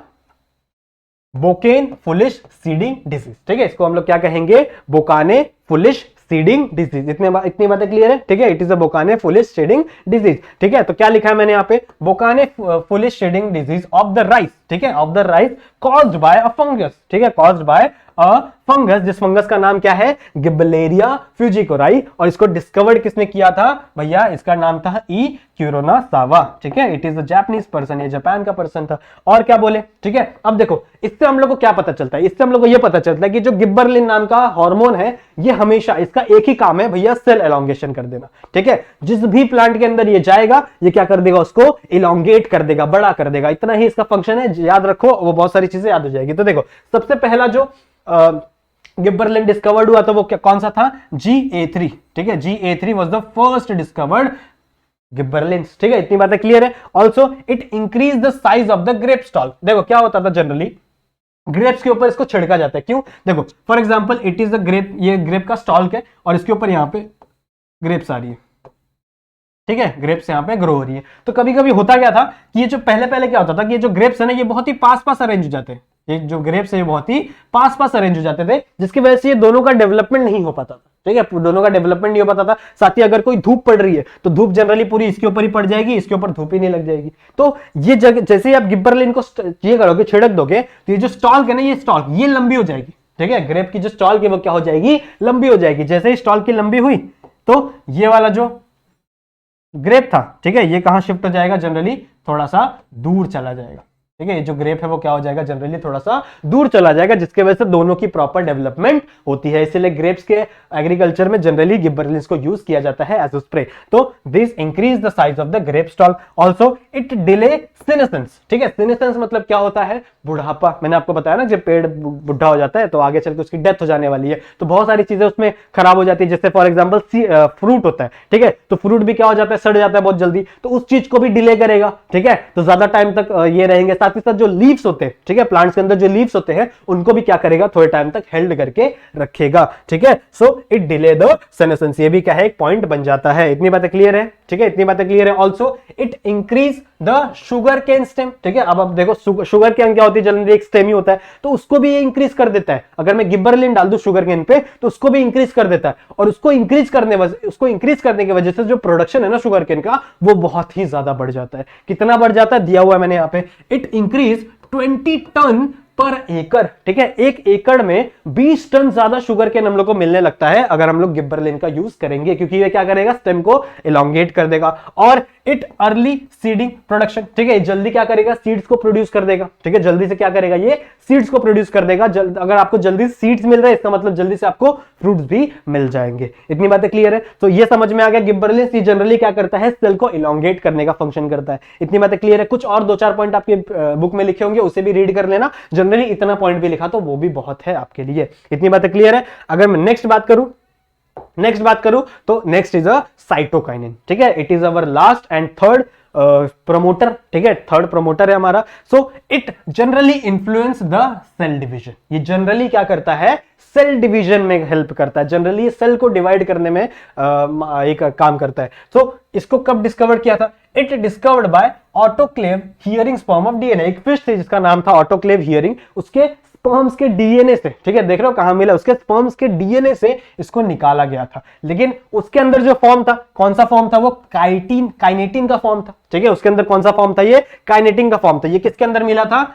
bakanae foolish seeding disease, ठीक है। इसको हम लोग क्या कहेंगे, बोकाने फुलिश सीडिंग डिजीज। इतनी बातें क्लियर है, ठीक है, it is a bakanae foolish seeding disease, ठीक है। तो क्या लिखा है मैंने यहाँ पे, bakanae foolish seeding disease of the rice, ठीक है, of the rice caused by a fungus, ठीक है, कॉज्ड बाय अ फंगस, जिस फंगस का नाम क्या है, गिबलेरिया फ्यूजिकोराई, और इसको डिस्कवर्ड किसने किया था भैया, इसका नाम था ई क्यूरोनासावा, ठीक है, it is a Japanese person, ये जापान का पर्सन था। और क्या बोले, ठीक है, अब देखो इससे हम लोग को क्या पता चलता है, इससे हम लोग को ये पता चलता है कि जो गिब्बरलिन नाम का हार्मोन है, ये हमेशा इसका एक ही काम है भैया, सेल एलोंगेशन कर देना, ठीक है, जिस भी प्लांट के अंदर ये जाएगा ये क्या कर देगा, उसको इलोंगेट कर देगा, बड़ा कर देगा, इतना ही इसका फंक्शन है, याद रखो, वो बहुत सारी चीजें याद हो जाएगी। तो देखो सबसे पहला जो गिब्बरलिन डिस्कवर्ड हुआ था वो क्या, कौन सा था, GA3, ठीक है, GA3 was the first discovered gibberellin, ठीक है, इतनी बातें क्लियर है। Also it increase the size of the grape stall. देखो क्या होता था, जनरली ग्रेप्स के ऊपर इसको छिड़का जाता है, क्यों, देखो for example it is the grape, ये ग्रेप का स्टॉल है और इसके ऊपर यहाँ पे ग्रेप्स आ रही है, ठीक है, ग्रेप्स यहाँ पे ग्रो हो रही है। तो कभी कभी होता क्या था कि ये जो पहले क्या होता था कि ये जो ग्रेप्स है ना, ये बहुत ही पास पास अरेंज हो जाते हैं, ये जो ग्रेप्स है ये बहुत ही पास पास अरेंज हो जाते थे, जिसकी वजह से ये दोनों का डेवलपमेंट नहीं हो पाता था, ठीक है, दोनों का डेवलपमेंट नहीं हो पाता था। साथ ही अगर कोई धूप पड़ रही है तो धूप जनरली पूरी इसके ऊपर ही पड़ जाएगी, इसके ऊपर धूप ही नहीं लग जाएगी। तो ये जगह जैसे ही आप गिब्बरलिन को ये करोगे, छिड़क दोगे, तो ये जो स्टॉल है ना, ये स्टॉल ये लंबी हो जाएगी, ठीक है, ग्रेप की जो स्टॉल की वो क्या हो जाएगी, लंबी हो जाएगी। जैसे ही स्टॉल की लंबी हुई तो ये वाला जो ग्रेप था, ठीक है, ये कहां शिफ्ट हो जाएगा, जनरली थोड़ा सा दूर चला जाएगा, ठीक है, ये जो ग्रेप है वो क्या हो जाएगा, जनरली थोड़ा सा दूर चला जाएगा, जिसके वजह से दोनों की प्रॉपर डेवलपमेंट होती है। इसलिए ग्रेप्स के एग्रीकल्चर में जनरली गिब्बरलिन को यूज किया जाता है एज अ स्प्रे। तो this increase the size of the grape stall, also it delay senescence, ठीक है, सीनेसेंस मतलब क्या होता है, बुढ़ापा। मैंने आपको बताया ना, जब पेड़ बुढ़ा हो जाता है तो आगे चल के उसकी डेथ हो जाने वाली है, तो बहुत सारी चीजें उसमें खराब हो जाती है। जैसे फॉर एग्जाम्पल फ्रूट होता है, ठीक है, तो फ्रूट भी क्या हो जाता है, सड़ जाता है बहुत जल्दी, तो उस चीज को भी डिले करेगा, ठीक है, तो ज्यादा टाइम तक ये रहेंगे। साथ ही साथ जो लीव्स होते हैं, ठीक है, प्लांट्स के अंदर जो लीव्स होते हैं उनको भी क्या करेगा, थोड़े टाइम तक हेल्ड करके रखेगा, ठीक है। So it delay the senescence, ये भी क्या है, एक पॉइंट बन जाता है। इतनी बातें क्लियर है, ठीक है, इतनी बातें क्लियर है। Also it increase the sugar cane stem, ठीक है, अब देखो शुगर केन क्या होती है, जनरली एक स्टेम ही होता है, तो उसको भी ये इंक्रीज कर देता है। अगर मैं गिब्बरलिन डाल दूं शुगर केन पे तो उसको भी इंक्रीज कर देता है, और उसको इंक्रीज करने की वजह से जो प्रोडक्शन है ना शुगर केन का, वो बहुत ही ज्यादा बढ़ जाता है। कितना बढ़ जाता है, दिया हुआ है मैंने यहाँ पे, इट इंक्रीज 20 टन पर एकड़, ठीक है, एक एकड़ में 20 टन ज्यादा शुगर केन हम लोग को मिलने लगता है अगर हम लोग गिब्बरलिन का यूज करेंगे, क्योंकि ये क्या करेगा, स्टेम को इलोंगेट कर देगा। और इट अर्ली सीडिंग प्रोडक्शन, ठीक है, जल्दी क्या करेगा, सीड्स को प्रोड्यूस कर देगा, ठीक है, जल्दी से क्या करेगा, ये सीड्स को प्रोड्यूस कर देगा। अगर आपको जल्दी सीड्स मिल रहे हैं, इसका मतलब जल्दी से आपको फ्रूट्स भी मिल जाएंगे। इतनी बातें क्लियर है, तो ये समझ में आ गया, गिब्बरलिन जनरली क्या करता है, सेल को इलोंगेट करने का फंक्शन करता है। इतनी बातें क्लियर है। कुछ और 2-4 पॉइंट आपके बुक में लिखे होंगे, उसे भी रीड कर लेना, जनरली इतना पॉइंट भी लिखा तो वो भी बहुत है आपके लिए। इतनी बातें क्लियर है। अगर मैं नेक्स्ट बात करूं तो नेक्स्ट इज अ साइटोकाइनिन, ठीक है, it is our last and third promoter, ठीक है, थर्ड प्रमोटर है हमारा। So it generally influence the cell division, ये जनरली क्या करता है, सेल डिवीजन में हेल्प करता है, जनरली सेल को डिवाइड करने में एक काम करता है। सो इसको कब डिस्कवर किया था, it discovered by autoclave hearing sperm of DNA. एक फिश थी जिसका नाम था ऑटोक्लेव हियरिंग, उसके स्पर्म्स के डीएनए से, ठीक है, देख रहे हो कहां मिला, उसके स्पर्म्स के डीएनए से इसको निकाला गया था। लेकिन उसके अंदर जो फॉर्म था, कौन सा फॉर्म था, वो काइनेटिन का फॉर्म था, ठीक है, उसके अंदर कौन सा फॉर्म था, ये काइनेटिन का फॉर्म था। ये किसके अंदर मिला था,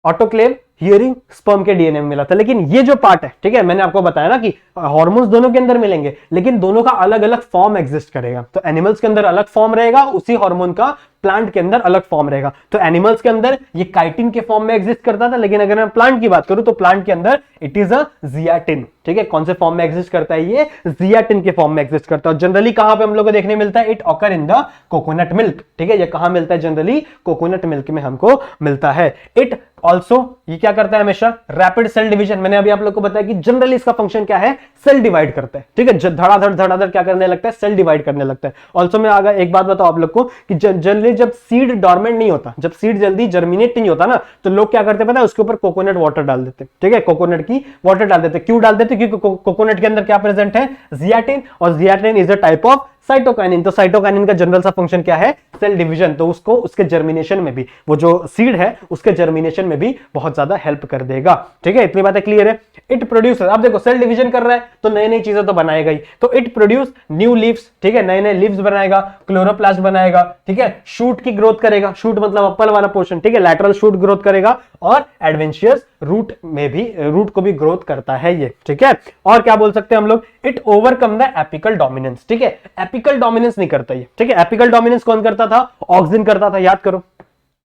ऑटोक्लेव हियरिंग स्पर्म के डीएनए में मिला था। लेकिन ये जो पार्ट है, ठीक है, मैंने आपको बताया ना कि हार्मोन्स दोनों के अंदर मिलेंगे, लेकिन दोनों का अलग अलग फॉर्म एग्जिस्ट करेगा। तो एनिमल्स के अंदर अलग फॉर्म रहेगा, उसी हार्मोन का प्लांट के अंदर अलग फॉर्म रहेगा। तो एनिमल्स के अंदर ये काइटिन के फॉर्म में एग्जिस्ट करता था, लेकिन अगर मैं प्लांट की बात करूं तो प्लांट के अंदर इट इज अ जियाटिन, ठीक है, कौन से फॉर्म में एग्जिस्ट करता है, ये जियाटिन के फॉर्म में एग्जिस्ट करता है। जनरली कहां पे हम लोग को देखने मिलता है, it occur in the coconut milk, ठीक है, ये कहां मिलता है, जनरली कोकोनट मिल्क में हमको मिलता है। इट ऑल्सो ये क्या करता है, हमेशा रैपिड सेल डिवीजन। मैंने अभी आप लोग को बताया कि जनरली इसका फंक्शन क्या है, सेल डिवाइड करता है, ठीक है, धड़ाधड़ क्या करने लगता है, सेल डिवाइड करने लगता है। ऑल्सो मैं आगे एक बात बताऊं आप लोग को कि जनरली जब सीड डॉर्मेंट नहीं होता, जब सीड जल्दी जर्मिनेट नहीं होता ना, तो लोग क्या करते हैं पता है, उसके ऊपर कोकोनट वाटर डाल देते, ठीक है, कोकोनट की वाटर डाल देते। क्यों डाल देते, क्योंकि कोकोनट के अंदर क्या प्रेजेंट है, जियाटिन, और zeatin is a type of cytokinin. तो साइटोकाइनिन का जनरल सा फंक्शन क्या है? Cell division. तो उसको उसके जर्मिनेशन में भी, वो जो सीड है उसके जर्मिनेशन में भी बहुत ज्यादा हेल्प कर देगा। ठीक है, इतनी बातें क्लियर है। इट प्रोड्यूस, अब देखो सेल डिवीजन कर रहा है तो नई नई चीजें तो बनाएगा ही। तो इट प्रोड्यूस न्यू लीव्स, ठीक है, नए नए लीव्स बनाएगा, क्लोरोप्लास्ट बनाएगा, ठीक है, शूट की ग्रोथ करेगा, शूट मतलब अप्पल वाला पोर्शन, ठीक है, लैटरल शूट ग्रोथ करेगा, और एडवेंशियस रूट में भी, रूट को भी ग्रोथ करता है ये। ठीक है, और क्या बोल सकते हैं हम लोग? It overcome the apical dominance. ठीक है, एपिकल डोमिनेंस नहीं करता ये। ठीक है, एपिकल डोमिनेंस कौन करता था? ऑक्सिन करता था, याद करो।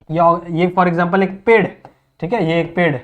ये फॉर एग्जांपल एक पेड़ है, ठीक है, ये एक पेड़ है,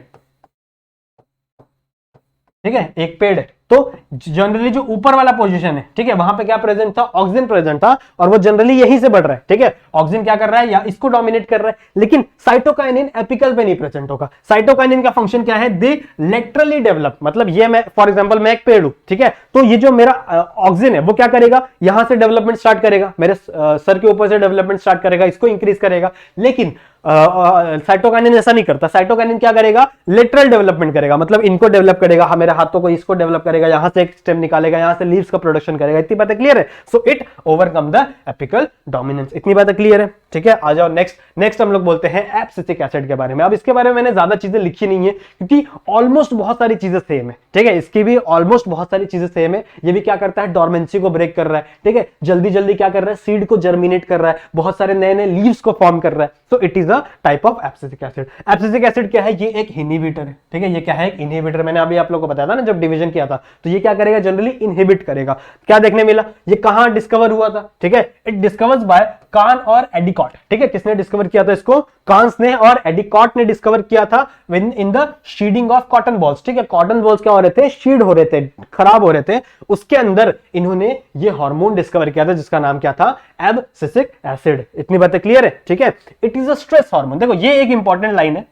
ठीक है, एक पेड़ है। तो जनरली जो ऊपर वाला पोजीशन है, ठीक है, वहां पे क्या प्रेजेंट था? ऑक्सीजन प्रेजेंट था, और वो जनरली यहीं से बढ़ रहा है। ठीक है, ऑक्सीजन क्या कर रहा है? या इसको डोमिनेट कर रहा है। लेकिन साइटोकाइनिन एपिकल पे नहीं प्रेजेंट होगा। साइटोकाइनिन का फंक्शन क्या है? दे लेटरली डेवलप, मतलब ये मैं फॉर एग्जांपल मैं एक पेड़ हूं, ठीक है, तो ये जो मेरा ऑक्सीजन है वो क्या करेगा? यहां से डेवलपमेंट स्टार्ट करेगा, मेरे सर के ऊपर से डेवलपमेंट स्टार्ट करेगा, इसको इंक्रीज करेगा। लेकिन साइटोकाइनिन ऐसा नहीं करता। साइटोकाइनिन क्या करेगा? लेटरल डेवलपमेंट करेगा, मतलब इनको डेवलप करेगा, मेरे हाथों को इसको डेवलप करेगा, यहां से एक स्टेम निकालेगा, यहां से लीव्स का प्रोडक्शन करेगा। इतनी बातें क्लियर है? So it overcome the apical dominance. इतनी बातें क्लियर है? ठीक है, आ जाओ नेक्स्ट हम लोग बोलते हैं एब्सिसिक एसिड के बारे में। अब इसके बारे में मैंने ज्यादा चीजें लिखी नहीं है क्योंकि ऑलमोस्ट बहुत सारी चीजें सेम है। ठीक है, इसकी भी ऑलमोस्ट बहुत सारी चीजें सेम है। ये भी क्या करता है? डोरमेंसी को ब्रेक कर रहा है। ठीक है, जल्दी जल्दी क्या कर रहा है? सीड को जर्मिनेट कर रहा है, बहुत सारे नए नए लीव्स को फॉर्म कर रहा है। So it is a type of abscisic acid. Abscisic acid क्या है? ये एक इनहिबिटर है। ठीक है, ये क्या है? एक इनहिबिटर। मैंने अभी आप लोगों को बताया था ना जब डिवीजन किया था, तो ये क्या करेगा? जनरली इनहिबिट करेगा। क्या देखने मिला? ये कहां डिस्कवर हुआ था? ठीक है, इट डिस्कवर्स बाय कान और एडिकॉट। ठीक है, किसने डिस्कवर किया था इसको? कांस ने और एडिकॉट ने डिस्कवर किया था in the shedding of cotton balls. ठीक है, कॉटन बॉल्स क्या हो रहे थे? शीड हो रहे थे, खराब हो रहे थे। उसके अंदर इन्होंने ये हार्मोन डिस्कवर किया था जिसका नाम क्या था? Abscisic acid. इतनी बातें क्लियर है? ठीक है, it is a stress hormone. देखो ये एक इंपॉर्टेंट लाइन है,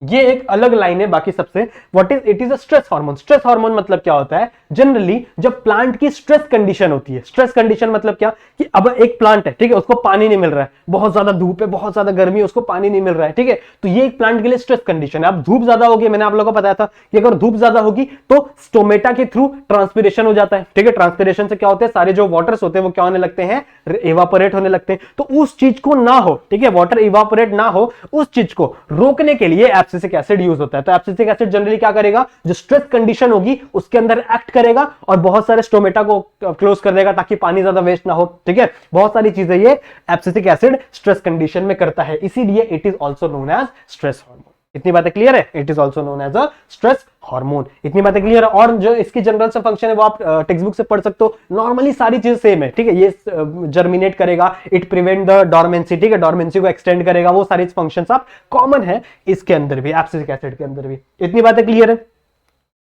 ये एक अलग लाइन है बाकी सबसे। What is it? Is a stress hormone. Stress hormone मतलब क्या होता है? जनरली जब प्लांट की स्ट्रेस कंडीशन होती है, स्ट्रेस कंडीशन मतलब क्या? कि अब एक प्लांट है, ठीक है, उसको पानी नहीं मिल रहा है, बहुत ज्यादा धूप है, बहुत ज्यादा गर्मी है, उसको पानी नहीं मिल रहा है। ठीक है, तो ये एक प्लांट के लिए स्ट्रेस कंडीशन है। अब धूप ज्यादा होगी, मैंने आप लोगों को बताया था कि अगर धूप ज्यादा होगी तो स्टोमेटा के थ्रू ट्रांसपिरेशन हो जाता है। ठीक है, ट्रांसपिरेशन से क्या होता है? सारे जो वाटर्स होते हैं वो क्या होने लगते हैं? इवापोरेट होने लगते हैं। तो उस चीज को ना हो, ठीक है, वाटर इवापोरेट ना हो, उस चीज को रोकने के लिए एब्सिसिक एसिड यूज होता है। तो एब्सिसिक एसिड जनरली क्या करेगा? जो स्ट्रेस कंडीशन होगी उसके अंदर एक्ट करेगा और बहुत सारे स्टोमेटा को क्लोज कर देगा ताकि पानी ज्यादा वेस्ट ना हो। ठीक है, बहुत सारी चीजें ये एब्सिसिक एसिड स्ट्रेस कंडीशन में करता है, इसीलिए it is also known as stress hormone. इतनी बातें क्लियर है? It is also known as a stress hormone. इतनी बातें क्लियर है? और जो इसकी जनरल से फंक्शन है वो आप टेक्स्ट बुक से पढ़ सकते हो। नॉर्मली सारी चीज सेम है। ठीक है, ये जर्मिनेट करेगा, इट प्रिवेंट द डोरमेंसी, ठीक है, डोरमेंसी को एक्सटेंड करेगा, वो सारी फंक्शंस आप कॉमन है इसके अंदर भी, एब्सिसिक एसिड के अंदर भी। इतनी बातें क्लियर है?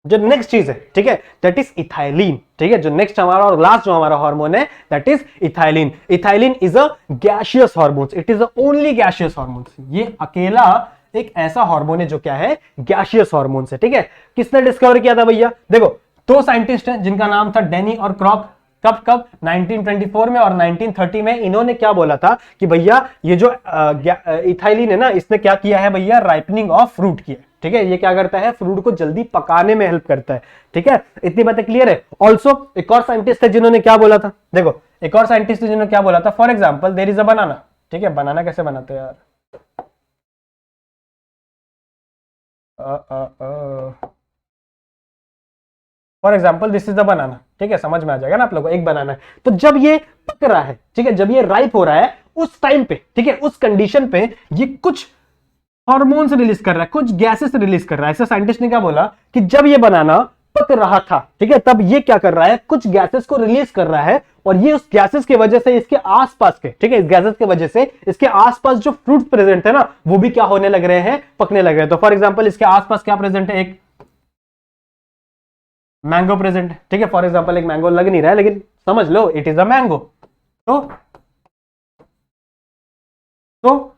जो नेक्स्ट चीज है, ठीक है, दैट इज इथाइलिन। ठीक है, जो नेक्स्ट हमारा और लास्ट जो हमारा हार्मोन है that is ethylene. Ethylene is a gaseous hormone. It is the only gaseous hormone. ये अकेला एक ऐसा हार्मोन है जो क्या है? गैसियस हार्मोन है। ठीक है, किसने डिस्कवर किया था भैया? देखो दो साइंटिस्ट हैं जिनका नाम था डेनी और क्रॉक। कब 1924 में और 1930 में। इन्होंने क्या बोला था कि भैया ये जो इथाइलिन है ना, इसने क्या किया है भैया? राइपनिंग ऑफ फ्रूट किया। ठीक है, ये क्या करता है? फ्रूट को जल्दी पकाने में हेल्प करता है। ठीक है, इतनी बातें क्लियर है? ऑल्सो एक और साइंटिस्ट है जिन्होंने क्या बोला था? देखो एक और साइंटिस्ट है जिन्होंने क्या बोला था? For example there is a banana. ठीक है, बनाना कैसे बनाते हैं यार? For example this is the banana. ठीक है, समझ में आ जाएगा ना आप लोगों को? एक बनाना है, तो जब ये पक रहा है, ठीक है, जब ये राइप हो रहा है उस टाइम पे, ठीक है, उस कंडीशन पे ये कुछ हार्मोन्स रिलीज कर रहा है, कुछ गैसेस रिलीज कर रहा है। ऐसा साइंटिस्ट ने क्या बोला कि जब ये बनाना पक रहा था, ठीक है, तब ये क्या कर रहा है? कुछ गैसेस को रिलीज कर रहा है, और ये उस गैसेस की वजह से इसके आसपास के, ठीक है, इस गैसेस की वजह से इसके आसपास जो फ्रूट प्रेजेंट है ना, वो भी क्या होने लग रहे हैं? पकने लग रहे हैं। तो फॉर एग्जाम्पल इसके आसपास क्या प्रेजेंट है? एक मैंगो प्रेजेंट है। ठीक है, फॉर एग्जांपल एक मैंगो लग नहीं रहा है लेकिन समझ लो इट इज अ मैंगो। तो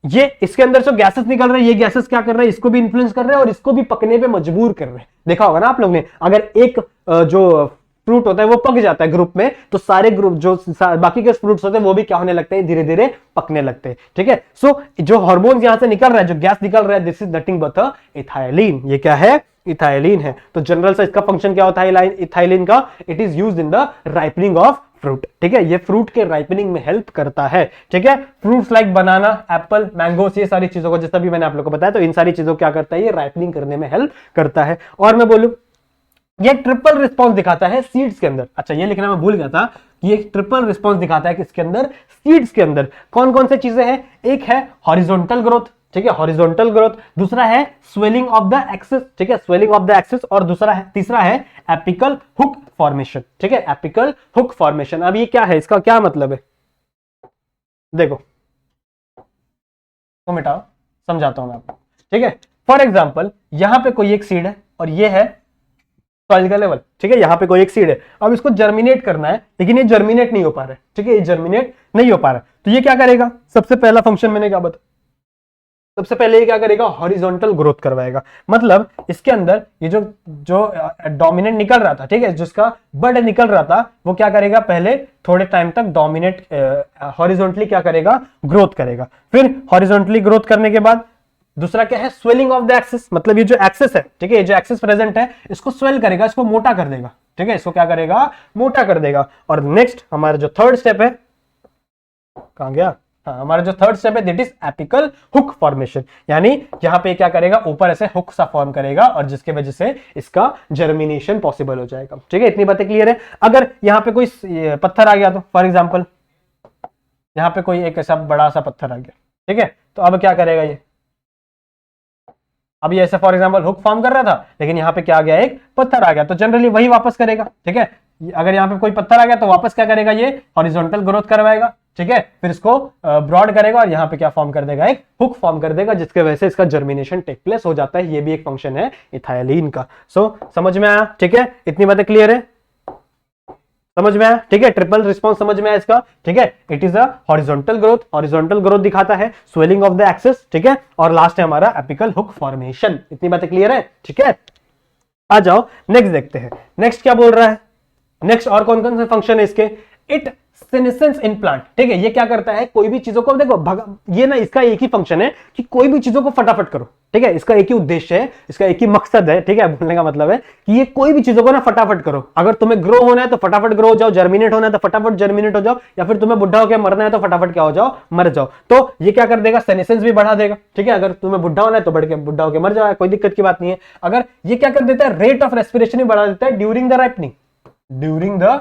ये इसके अंदर जो गैसेस निकल रहे हैं, ये गैसेस क्या कर रहे हैं? इसको भी इन्फ्लुएंस कर रहे हैं और इसको भी पकने पे मजबूर कर रहे हैं। देखा होगा ना आप लोग ने, अगर एक जो फ्रूट होता है वो पक जाता है ग्रुप में, तो सारे ग्रुप जो बाकी के फ्रूट्स होते हैं वो भी क्या होने लगते हैं? धीरे धीरे पकने लगते हैं। ठीक है, सो जो हार्मोन यहां से निकल रहा है, जो गैस निकल रहा है, this is nothing but ethylene. ये क्या है? इथाइलिन है। तो जनरल से इसका फंक्शन क्या होता है इथाइलिन का? It is used in the ripening of fruit, ठीक है, ये फ्रूट के राइपनिंग में हेल्प करता है, ठीक है। फ्रूट्स लाइक बनाना, एप्पल, मैंगोस, ये सारी चीजों को जैसा भी मैंने आप लोगों को बताया, तो इन सारी चीजों को क्या करता है, ये राइपनिंग करने में हेल्प करता है। और मैं बोलूं ये ट्रिपल रिस्पॉन्स दिखाता है सीड्स के अंदर। अच्छा, ये लिखना मैं भूल गया था कि ये ट्रिपल रिस्पॉन्स दिखाता है किसके अंदर, सीड्स के अंदर। कौन कौन से चीजें हैं, एक है हॉरिजॉन्टल ग्रोथ, ठीक है, हॉरिजॉन्टल ग्रोथ, दूसरा है स्वेलिंग ऑफ द एक्सिस, ठीक है, स्वेलिंग ऑफ द एक्सिस, और दूसरा है, तीसरा है एपिकल हुक फॉर्मेशन, ठीक है, एपिकल हुक फॉर्मेशन। अब ये क्या है, इसका क्या मतलब है, देखो तो मिटाओ, समझाता हूं मैं आपको, ठीक है। फॉर एग्जाम्पल यहां पे कोई एक सीड है और ये है सॉइल का लेवल, ठीक है, यहां पे कोई एक सीड है, अब इसको जर्मिनेट करना है, लेकिन ये जर्मिनेट नहीं हो पा रहा है, ठीक है, ये जर्मिनेट नहीं हो पा रहा है, तो ये क्या करेगा, सबसे पहला फंक्शन मैंने क्या बताया, सबसे पहले ये क्या करेगा, हॉरिजॉन्टल ग्रोथ करवाएगा। मतलब इसके अंदर ये जो जो डोमिनेंट निकल रहा था, ठीक है, जिसका बड निकल रहा था, वो क्या करेगा, पहले थोड़े टाइम तक डोमिनेट हॉरिजॉन्टली क्या करेगा, ग्रोथ करेगा। फिर हॉरिजॉन्टली ग्रोथ करने के बाद दूसरा क्या है, स्वेलिंग ऑफ द एक्सिस, मतलब ये जो एक्सिस है, ठीक है, ये जो एक्सिस प्रेजेंट है, इसको स्वेल करेगा, इसको मोटा कर देगा, ठीक है, इसको क्या करेगा, मोटा कर देगा। और नेक्स्ट हमारा जो थर्ड स्टेप है, कहां गया, हाँ, हमारा जो थर्ड स्टेप है that is apical hook formation, यानी यहां पे क्या करेगा, ऊपर ऐसे हुक सा फॉर्म करेगा और जिसके वजह से इसका जर्मिनेशन पॉसिबल हो जाएगा, ठीक है, इतनी बातें क्लियर है। अगर यहां पे कोई पत्थर आ गया तो फॉर एग्जांपल यहां पे कोई एक ऐसा बड़ा सा पत्थर आ गया, ठीक है, तो अब क्या करेगा ये, अब ये ऐसे फॉर एग्जांपल हुक फॉर्म कर रहा था, लेकिन यहाँ पे क्या आ गया, एक पत्थर आ गया, तो जनरली वही वापस करेगा, ठीक है। अगर यहाँ पे कोई पत्थर आ गया तो वापस क्या करेगा, ये हॉरिजॉन्टल ग्रोथ करवाएगा, ठीक है, फिर इसको ब्रॉड करेगा और यहाँ पे क्या फॉर्म कर देगा, एक हुक फॉर्म कर देगा, जिसके वजह से इसका जर्मिनेशन टेक प्लेस हो जाता है। ये भी एक फंक्शन है इथाइलिन का। सो समझ में आया, ठीक है, इतनी बातें क्लियर है, समझ में आया, ठीक है, ट्रिपल रिस्पॉन्स समझ में आया इसका, ठीक है। It is a horizontal growth, horizontal growth दिखाता है, स्वेलिंग ऑफ द एक्सिस, ठीक है, और लास्ट है हमारा एपिकल हुक फॉर्मेशन। इतनी बातें क्लियर है, ठीक है। आ जाओ नेक्स्ट देखते हैं, नेक्स्ट क्या बोल रहा है, नेक्स्ट और कौन कौन से फंक्शन है इसके, इट सेनेसेंस इन प्लांट, ठीक है, ये क्या करता है, कोई भी चीजों को देखो ये ना, इसका एक ही फंक्शन है कि कोई भी चीजों को फटाफट करो, ठीक है, इसका एक ही उद्देश्य है, इसका एक ही मकसद है, ठीक है, बोलने का मतलब है कि ये कोई भी चीजों को ना फटाफट करो। अगर तुम्हें ग्रो होना है तो फटाफट ग्रो हो जाओ, जर्मिनेट होना है तो फटाफट जर्मिनेट हो जाओ, या फिर तुम्हें बुढ़ा होकर मरना है तो फटाफट क्या हो जाओ, मर जाओ। तो ये क्या कर देगा, सेनेसेंस भी बढ़ा देगा, ठीक है, अगर तुम्हें बुढ़ा होना है तो बढ़ के बुढ़ा होकर मर जाओ, कोई दिक्कत की बात नहीं है। अगर ये क्या कर देता है, रेट ऑफ रेस्पिरेशन भी बढ़ा देता है during the ripening, during the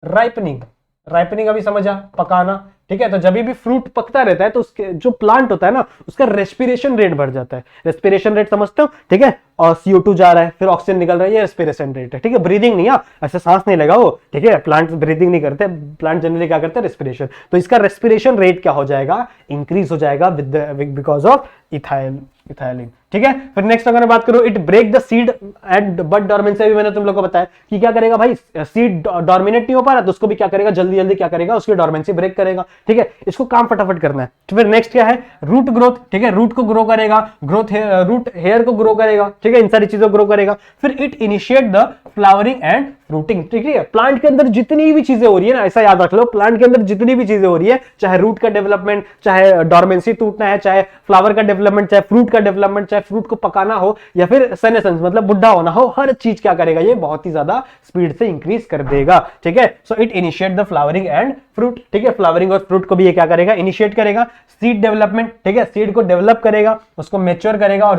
ripening, ripening अभी समझा, पकाना, ठीक है। तो जब भी फ्रूट पकता रहता है तो उसके जो प्लांट होता है ना, उसका रेस्पिरेशन रेट बढ़ जाता है। रेस्पिरेशन रेट समझते हो, ठीक है, और CO2 जा रहा है, फिर ऑक्सीजन निकल रहा है, ये रेस्पिरेशन रेट है, ठीक है, ब्रीदिंग नहीं है, ऐसे सांस नहीं लगा वो, ठीक है, प्लांट ब्रीदिंग नहीं करते, प्लांट जनरली क्या करते हैं, रेस्पिरेशन। तो इसका रेस्पिरेशन रेट क्या हो जाएगा, इंक्रीज हो जाएगा विद बिकॉज ऑफ इथाइलिन, ठीक है। फिर नेक्स्ट अगर मैं बात करूं, it break the seed and bud dormancy, भी मैंने तुम लोग को बताया कि क्या करेगा भाई, सीड डॉर्मिनेट नहीं हो पा रहा तो उसको भी क्या करेगा, जल्दी जल्दी क्या करेगा, उसकी डॉर्मेंसी ब्रेक करेगा, ठीक है, इसको काम फटाफट करना है। तो फिर नेक्स्ट क्या है, रूट ग्रोथ, ठीक है, रूट को ग्रो करेगा, रूट हेयर को ग्रो करेगा, ठीक है, इन सारी चीजों को ग्रो करेगा। फिर it initiate the flowering and fruiting, ठीक है, प्लांट के अंदर जितनी भी चीजें हो रही है ना, ऐसा याद रख लो, प्लांट के अंदर जितनी भी चीजें हो रही है, चाहे रूट का डेवलपमेंट, चाहे डॉर्मेंसी टूटना है, चाहे फ्लावर का डेवलपमेंट, चाहे फ्रूट का डेवलपमेंट, चाहे फ्रूट को पकाना हो, या फिर सेनेसेंस मतलब बुढ़ा होना हो, हर चीज क्या करेगा, ये बहुत ही ज्यादा स्पीड से इंक्रीज कर देगा, ठीक है। So it initiate the flowering and fruit, ठीक है, फ्लावरिंग और फ्रूट को भी ये क्या करेगा, इनिशिएट करेगा। सीड डेवलपमेंट, ठीक है, सीड को डेवलप करेगा, उसको मैच्योर करेगा और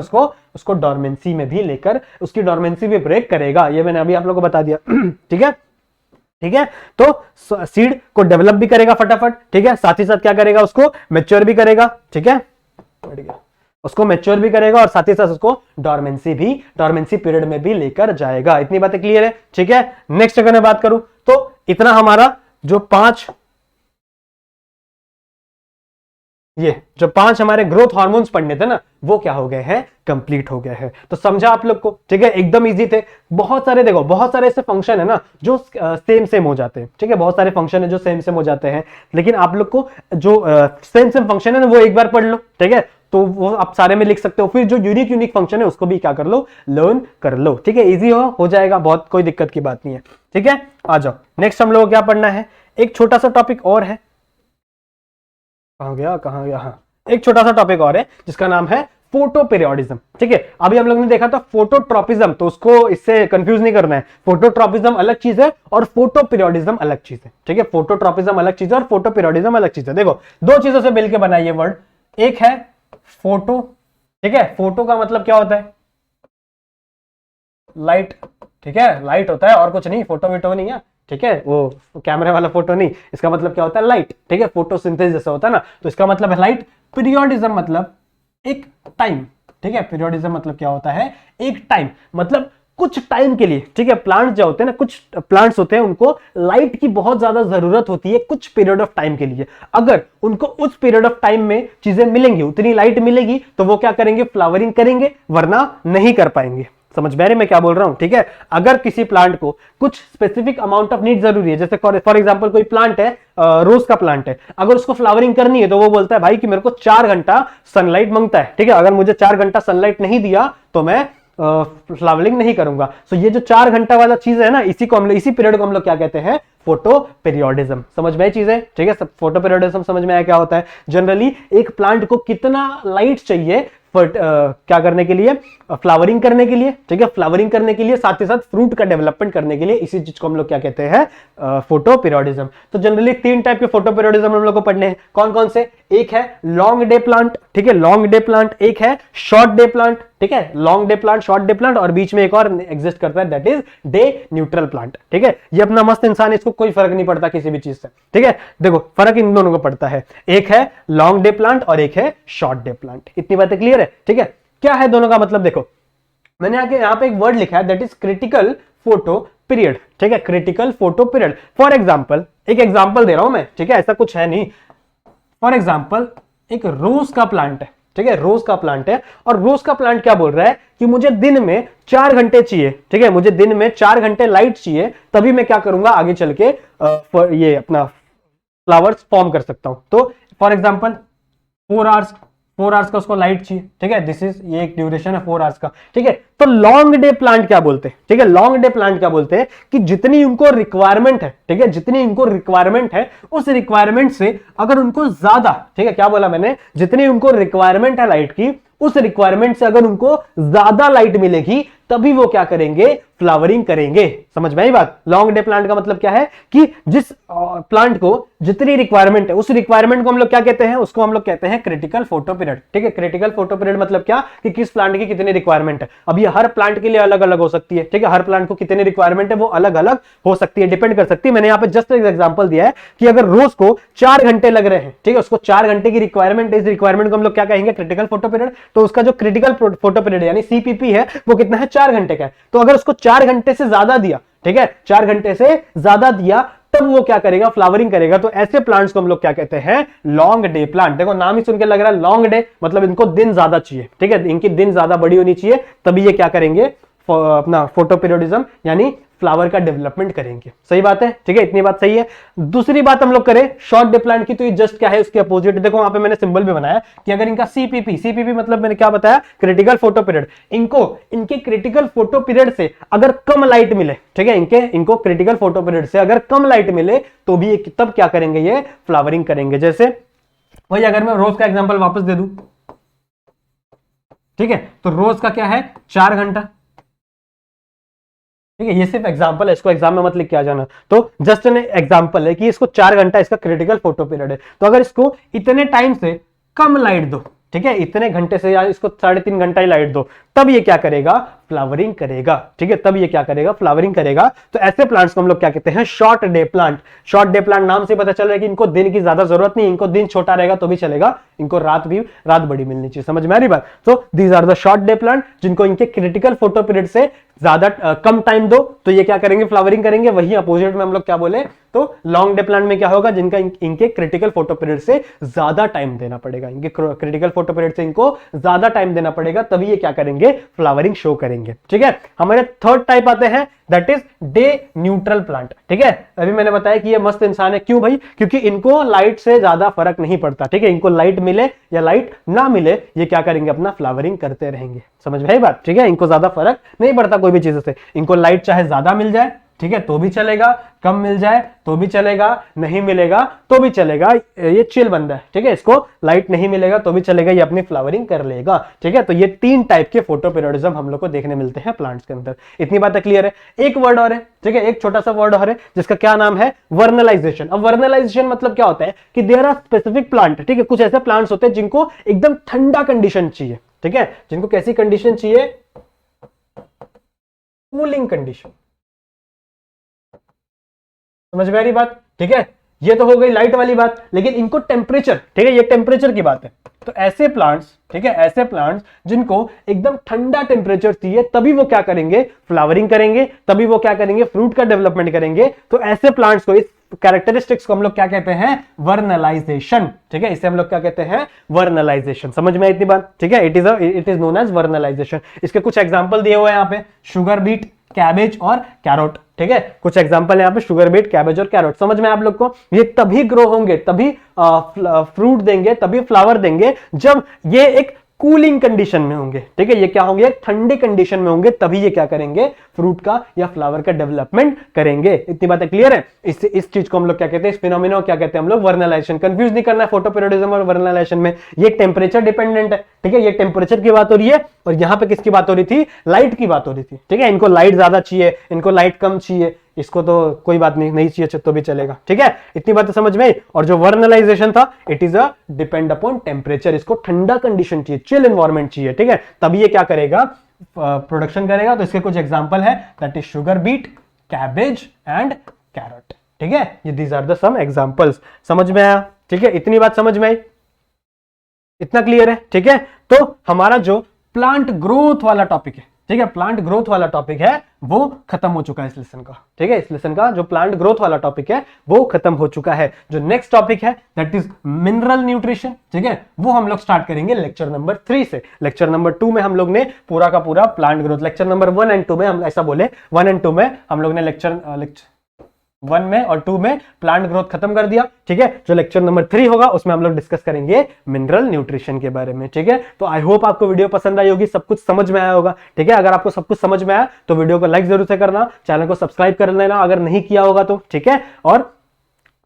उसको डॉर्मेंसी में भी लेकर उसकी डॉर्मेंसी भी ब्रेक करेगा। ये मैंने अभी आप लोगों को बता दिया, ठीक है, ठीक है। तो सीड को डेवलप भी करेगा फटाफट, ठीक है, साथ ही साथ क्या करेगा, उसको मैच्योर भी करेगा, ठीक है, उसको मैच्योर भी करेगा और साथ ही साथ उसको डॉर्मेंसी पीरियड में भी लेकर जाएगा। इतनी बातें क्लियर है, ठीक है। नेक्स्ट अगर मैं बात करूं तो इतना हमारा जो पांच हमारे ग्रोथ हार्मोन्स पढ़ने थे ना, वो क्या हो गए हैं, कंप्लीट हो गए हैं। तो समझा आप लोग को, ठीक है, एकदम इजी थे। बहुत सारे देखो, बहुत सारे ऐसे फंक्शन है ना जो सेम हो जाते हैं, ठीक है, बहुत सारे फंक्शन है जो सेम हो जाते हैं, लेकिन आप लोग को जो सेम फंक्शन है ना वो एक बार पढ़ लो, ठीक है, तो वो आप सारे में लिख सकते हो। फिर जो यूनिक फंक्शन है उसको भी क्या कर लो, लर्न कर लो, ठीक है, इजी हो जाएगा, बहुत कोई दिक्कत की बात नहीं है, ठीक है। आ जाओ नेक्स्ट हम लोग क्या पढ़ना है, एक छोटा सा टॉपिक और है, कहां गया, हाँ, एक छोटा सा टॉपिक और है जिसका नाम है फोटो पीरियोडिज्म। ठीक है, अभी हम लोग ने देखा था फोटोट्रॉपिज्म, तो उसको इससे कंफ्यूज नहीं करना है। फोटोट्रॉपिज्म अलग चीज है और फोटो पीरियोडिज्म अलग चीज है। ठीक है, फोटोट्रॉपिज्म अलग चीज है और फोटो पीरियोडिज्म अलग चीज है। देखो दो चीजों से मिलकर बना ये वर्ड, एक है फोटो, ठीक है, फोटो का मतलब क्या होता है, लाइट। ठीक है, लाइट होता है और कुछ नहीं, फोटो वीटो नहीं है। ठीक है, वो कैमरे वाला फोटो नहीं, इसका मतलब क्या होता है, लाइट। ठीक है, फोटोसिंथेसिस जैसा होता है ना, तो इसका मतलब है लाइट। पीरियोडिज्म मतलब एक टाइम। ठीक है, पीरियोडिज्म मतलब क्या होता है, एक टाइम, मतलब कुछ टाइम के लिए। ठीक है, प्लांट्स जो होते हैं ना, कुछ प्लांट्स होते हैं उनको लाइट की बहुत ज्यादा जरूरत होती है कुछ पीरियड ऑफ टाइम के लिए। अगर उनको उस पीरियड ऑफ टाइम में चीजें मिलेंगी, उतनी लाइट मिलेगी, तो वो क्या करेंगे, फ्लावरिंग करेंगे, वरना नहीं कर पाएंगे। समझ में आ रही मैं क्या बोल रहा हूं। ठीक है, अगर किसी प्लांट को कुछ स्पेसिफिक अमाउंट ऑफ नीड जरूरी है, जैसे फॉर एग्जांपल कोई प्लांट है, रोज का प्लांट है, अगर उसको फ्लावरिंग करनी है तो वो बोलता है भाई कि मेरे को 4 घंटा सनलाइट मांगता है। ठीक है, अगर मुझे 4 घंटा सनलाइट नहीं दिया तो मैं फ्लावरिंग नहीं करूंगा। सो ये जो 4 घंटा वाला चीज है ना, इसी पीरियड को हम लोग क्या कहते हैं, फोटो पीरियोडिज्म। समझ में आई चीजें। ठीक है, फोटो पीरियोडिज्म समझ में आया क्या होता है। जनरली एक प्लांट को कितना लाइट चाहिए क्या करने के लिए, फ्लावरिंग करने के लिए। ठीक है, फ्लावरिंग करने के लिए, साथ ही साथ फ्रूट का डेवलपमेंट करने के लिए, इसी चीज को हम लोग क्या कहते हैं, फोटो पीरियोडिज्म। तो जनरली 3 टाइप के फोटो पीरियोडिज्म हम लोग को पढ़ने हैं। कौन कौन से, एक है लॉन्ग डे प्लांट। ठीक है, लॉन्ग डे प्लांट। एक है शॉर्ट डे प्लांट। ठीक है, long day plant, short day plant, और बीच में एक और एग्जिस्ट करता है, that is day neutral plant. ठीक है, ये अपना मस्त इंसान है, इसको कोई फर्क नहीं पड़ता किसी भी चीज से। ठीक है, देखो फर्क इन दोनों को पड़ता है, एक है लॉन्ग डे प्लांट और एक है शॉर्ट डे प्लांट। इतनी बातें क्लियर है। ठीक है, क्या है दोनों का मतलब, देखो मैंने आगे यहां पे एक वर्ड लिखा है, that is critical photo period. ठीक है, critical photo period. For example, एक एग्जांपल दे रहा हूं मैं। ठीक है, ऐसा कुछ है नहीं। फॉर एग्जांपल एक रोज का प्लांट है। ठीक है, रोज का प्लांट है, और रोज का प्लांट क्या बोल रहा है कि मुझे दिन में 4 घंटे चाहिए। ठीक है, मुझे दिन में 4 घंटे लाइट चाहिए, तभी मैं क्या करूंगा, आगे चल के ये अपना फ्लावर्स फॉर्म कर सकता हूं। तो फॉर एग्जांपल 4 आवर्स का उसको लाइट चाहिए। ठीक है, दिस इज, ये एक ड्यूरेशन है 4 आवर्स का। ठीक है, तो लॉन्ग डे प्लांट क्या बोलते हैं, ठीक है, लॉन्ग डे प्लांट क्या बोलते हैं कि जितनी उनको रिक्वायरमेंट है, ठीक है, जितनी उनको रिक्वायरमेंट है, उस रिक्वायरमेंट से अगर उनको ज्यादा, ठीक है, क्या बोला मैंने, जितनी उनको रिक्वायरमेंट है लाइट की, उस रिक्वायरमेंट से अगर उनको ज्यादा लाइट मिलेगी, तभी वो क्या करेंगे, फ्लावरिंग करेंगे। समझ में आई बात। लॉन्ग डे प्लांट का मतलब क्या है कि जिस प्लांट को जितनी रिक्वायरमेंट है, उस रिक्वायरमेंट को हम लोग क्या कहते हैं, उसको हम लोग कहते हैं क्रिटिकल फोटो पीरियड। ठीक है, क्रिटिकल फोटो पीरियड मतलब क्या, कि किस प्लांट की कितनी रिक्वायरमेंट है। अब ये हर प्लांट के लिए अलग अलग हो सकती है। ठीक है, हर प्लांट को कितनी रिक्वायरमेंट है वो अलग अलग हो सकती है, डिपेंड कर सकती है। मैंने यहाँ पे जस्ट एक एग्जांपल दिया है कि अगर रोज को 4 घंटे लग रहे हैं, ठीक है, उसको 4 घंटे की रिक्वायरमेंट है, इस रिक्वायरमेंट को हम लोग क्या कहेंगे, क्रिटिकल फोटो पीरियड। तो उसका जो क्रिटिकल फोटो पीरियड यानी सीपीपी है, वो कितना है, 4 घंटे का है। तो अगर उसको 4 घंटे से ज्यादा दिया, ठीक है, 4 घंटे से ज्यादा दिया, तब वो क्या करेगा, फ्लावरिंग करेगा। तो ऐसे प्लांट्स को हम लोग क्या कहते हैं, लॉन्ग डे प्लांट। देखो नाम ही सुन के लग रहा है लॉन्ग डे, मतलब इनको दिन ज्यादा चाहिए। ठीक है, इनकी दिन ज्यादा बड़ी होनी चाहिए, तभी ये क्या करेंगे, अपना फोटो पीरियोडिज्म यानी फ्लावर का डेवलपमेंट करेंगे। सही बात है। ठीक है, इतनी बात सही है। दूसरी बात हम लोग करें शॉर्ट डे प्लांट की, तो ये जस्ट क्या है, उसके अपोजिट। देखो वहां पे मैंने सिंबल भी बनाया कि अगर इनका सीपीपी मतलब मैंने क्या बताया, क्रिटिकल फोटो पीरियड, इनके क्रिटिकल फोटो पीरियड से अगर कम लाइट मिले, ठीक है, इनको क्रिटिकल फोटो पीरियड से अगर कम लाइट मिले, तो भी ये तब क्या करेंगे, ये फ्लावरिंग करेंगे। जैसे वही अगर मैं रोज का एग्जाम्पल वापस दे दूं, ठीक है, तो रोज का क्या है, 4 घंटा। ठीक है, ये सिर्फ एग्जांपल है, इसको एग्जाम में मत लिख के आ जाना। तो जस्ट एन एग्जांपल है कि इसको 4 घंटा इसका क्रिटिकल फोटो पीरियड है। तो अगर इसको इतने टाइम से कम लाइट दो, ठीक है, इतने घंटे से या इसको 3.5 घंटा ही लाइट दो, तब ये क्या करेगा, फ्लावरिंग करेगा। ठीक है, तब ये क्या करेगा, फ्लावरिंग करेगा। तो ऐसे प्लांट्स को हम लोग क्या कहते हैं, short day plant. Short day plant नाम से पता चल रहा है कि इनको दिन की ज्यादा जरूरत नहीं, इनको दिन छोटा रहेगा तो भी चलेगा, इनको रात बड़ी मिलनी चाहिए। समझ में आ रही बात। तो these are the short day plant, जिनको इनके क्रिटिकल फोटो पीरियड से ज्यादा कम टाइम दो, तो ये क्या करेंगे, फ्लावरिंग करेंगे। वही अपोजिट में हम लोग क्या बोले, तो लॉन्ग डे प्लांट में क्या होगा, जिनका इनके क्रिटिकल फोटो पीरियड से ज्यादा टाइम देना पड़ेगा, इनके क्रिटिकल फोटो पीरियड से इनको ज्यादा टाइम देना पड़ेगा, तभी ये क्या करेंगे, फ्लावरिंग शो करेंगे। ठीक है, हमारे थर्ड टाइप आते हैं, that is day neutral plant. ठीक है, अभी मैंने बताया कि ये मस्त इंसान है, क्यों भाई, क्योंकि इनको लाइट से ज्यादा फर्क नहीं पड़ता। ठीक है, इनको लाइट मिले या लाइट ना मिले, ये क्या करेंगे, अपना फ्लावरिंग करते रहेंगे। समझ में आई बात। ठीक है, इनको ज्यादा फर्क नहीं पड़ता कोई भी चीज से, इनको लाइट चाहे ज्यादा मिल जाए, ठीक है, तो भी चलेगा, कम मिल जाए तो भी चलेगा, नहीं मिलेगा तो भी चलेगा, ये चिल बंदा है, ठीक है, इसको लाइट नहीं मिलेगा तो भी चलेगा, ये अपनी फ्लावरिंग कर लेगा, ठीक है। तो ये 3 टाइप के फोटो पीरियोडिज्म हम लोग को देखने मिलते हैं प्लांट्स के अंदर। इतनी बातें क्लियर है। एक वर्ड और है, ठीक है, एक छोटा सा वर्ड और है जिसका क्या नाम है, वर्नलाइजेशन। अब वर्नलाइजेशन मतलब क्या होता है कि देयर आर स्पेसिफिक प्लांट, ठीक है, कुछ ऐसे प्लांट्स होते हैं जिनको एकदम ठंडा कंडीशन चाहिए, ठीक है, जिनको कैसी कंडीशन चाहिए, कूलिंग कंडीशन। समझ में आ रही बात, ठीक है। ये तो हो गई लाइट वाली बात, लेकिन इनको टेम्परेचर, ठीक है, ये टेम्परेचर की बात है। तो ऐसे प्लांट्स, ठीक है, ऐसे प्लांट्स जिनको एकदम ठंडा टेम्परेचर चाहिए, तभी वो क्या करेंगे, फ्लावरिंग करेंगे, तभी वो क्या करेंगे, फ्रूट का डेवलपमेंट करेंगे। तो ऐसे प्लांट्स को, इस कैरेक्टरिस्टिक्स को हम लोग क्या कहते हैं, वर्नलाइजेशन, ठीक है, इसे हम लोग क्या कहते हैं, वर्नलाइजेशन। समझ में आई इतनी बात, ठीक है, it is known as vernalization. इसके कुछ एग्जांपल दिए हुए हैं यहाँ पे, शुगर बीट, कैबेज और कैरोट, ठीक है, कुछ एग्जांपल है यहाँ पे, शुगर बीट, कैबेज और कैरोट। समझ में आप लोग को, ये तभी ग्रो होंगे, तभी फ्रूट देंगे, तभी फ्लावर देंगे जब ये एक कूलिंग कंडीशन में होंगे, ठीक है, ये क्या होंगे, ठंडे कंडीशन में होंगे, तभी ये क्या करेंगे, फ्रूट का या फ्लावर का डेवलपमेंट करेंगे। इतनी बातें क्लियर है। इस चीज को हम लोग क्या कहते हैं, इस फिनोमिना को क्या कहते हैं हम लोग, वर्नलाइजेशन। कंफ्यूज नहीं करना है फोटो पीरियोडिज्म और वर्नलाइजेशन में, ये टेम्परेचर डिपेंडेंट है, ठीक है, ये टेम्परेचर की बात हो रही है, और यहां पे किसकी बात हो रही थी, लाइट की बात हो रही थी, ठीक है। इनको लाइट ज्यादा चाहिए, इनको लाइट कम चाहिए, इसको तो कोई बात नहीं चाहिए तो भी चलेगा, ठीक है। इतनी बातें समझ में आई। और जो वर्नलाइजेशन था, it is a depend upon temperature, इसको ठंडा कंडीशन चाहिए, चिल एनवायरमेंट चाहिए, ठीक है, तभी ये क्या करेगा, प्रोडक्शन करेगा। तो इसके कुछ एग्जांपल है, that is sugar beet, cabbage and carrot, ठीक है, ये these are the some examples. समझ में आया, ठीक है, इतनी बात समझ में आई, इतना क्लियर है, ठीक है। तो हमारा जो प्लांट ग्रोथ वाला टॉपिक है, ठीक है, प्लांट ग्रोथ वाला टॉपिक है वो खत्म हो चुका है इस लेसन का, ठीक है, इस लेसन का जो प्लांट ग्रोथ वाला टॉपिक है वो खत्म हो चुका है। जो नेक्स्ट टॉपिक है दैट इज मिनरल न्यूट्रिशन, ठीक है, वो हम लोग स्टार्ट करेंगे लेक्चर नंबर 3 से। लेक्चर नंबर 2 में हम लोग ने पूरा का पूरा plant growth, lecture number 1 and 2 में हम ऐसा बोले, 1 एंड 2 में हम लोग ने लेक्चर 1 में और 2 में प्लांट ग्रोथ खत्म कर दिया, ठीक है। जो लेक्चर नंबर 3 होगा उसमें हम लोग डिस्कस करेंगे मिनरल न्यूट्रिशन के बारे में, ठीक है। तो आई होप आपको वीडियो पसंद आई होगी, सब कुछ समझ में आया होगा, ठीक है। अगर आपको सब कुछ समझ में आया तो वीडियो को लाइक जरूर से करना, चैनल को सब्सक्राइब कर लेना अगर नहीं किया होगा तो, ठीक है। और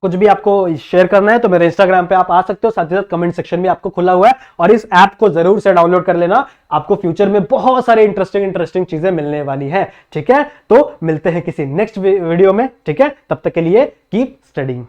कुछ भी आपको शेयर करना है तो मेरे इंस्टाग्राम पे आप आ सकते हो, साथ ही साथ कमेंट सेक्शन भी आपको खुला हुआ है, और इस ऐप को जरूर से डाउनलोड कर लेना, आपको फ्यूचर में बहुत सारे इंटरेस्टिंग चीजें मिलने वाली है, ठीक है। तो मिलते हैं किसी नेक्स्ट वीडियो में, ठीक है, तब तक के लिए कीप स्टडीइंग।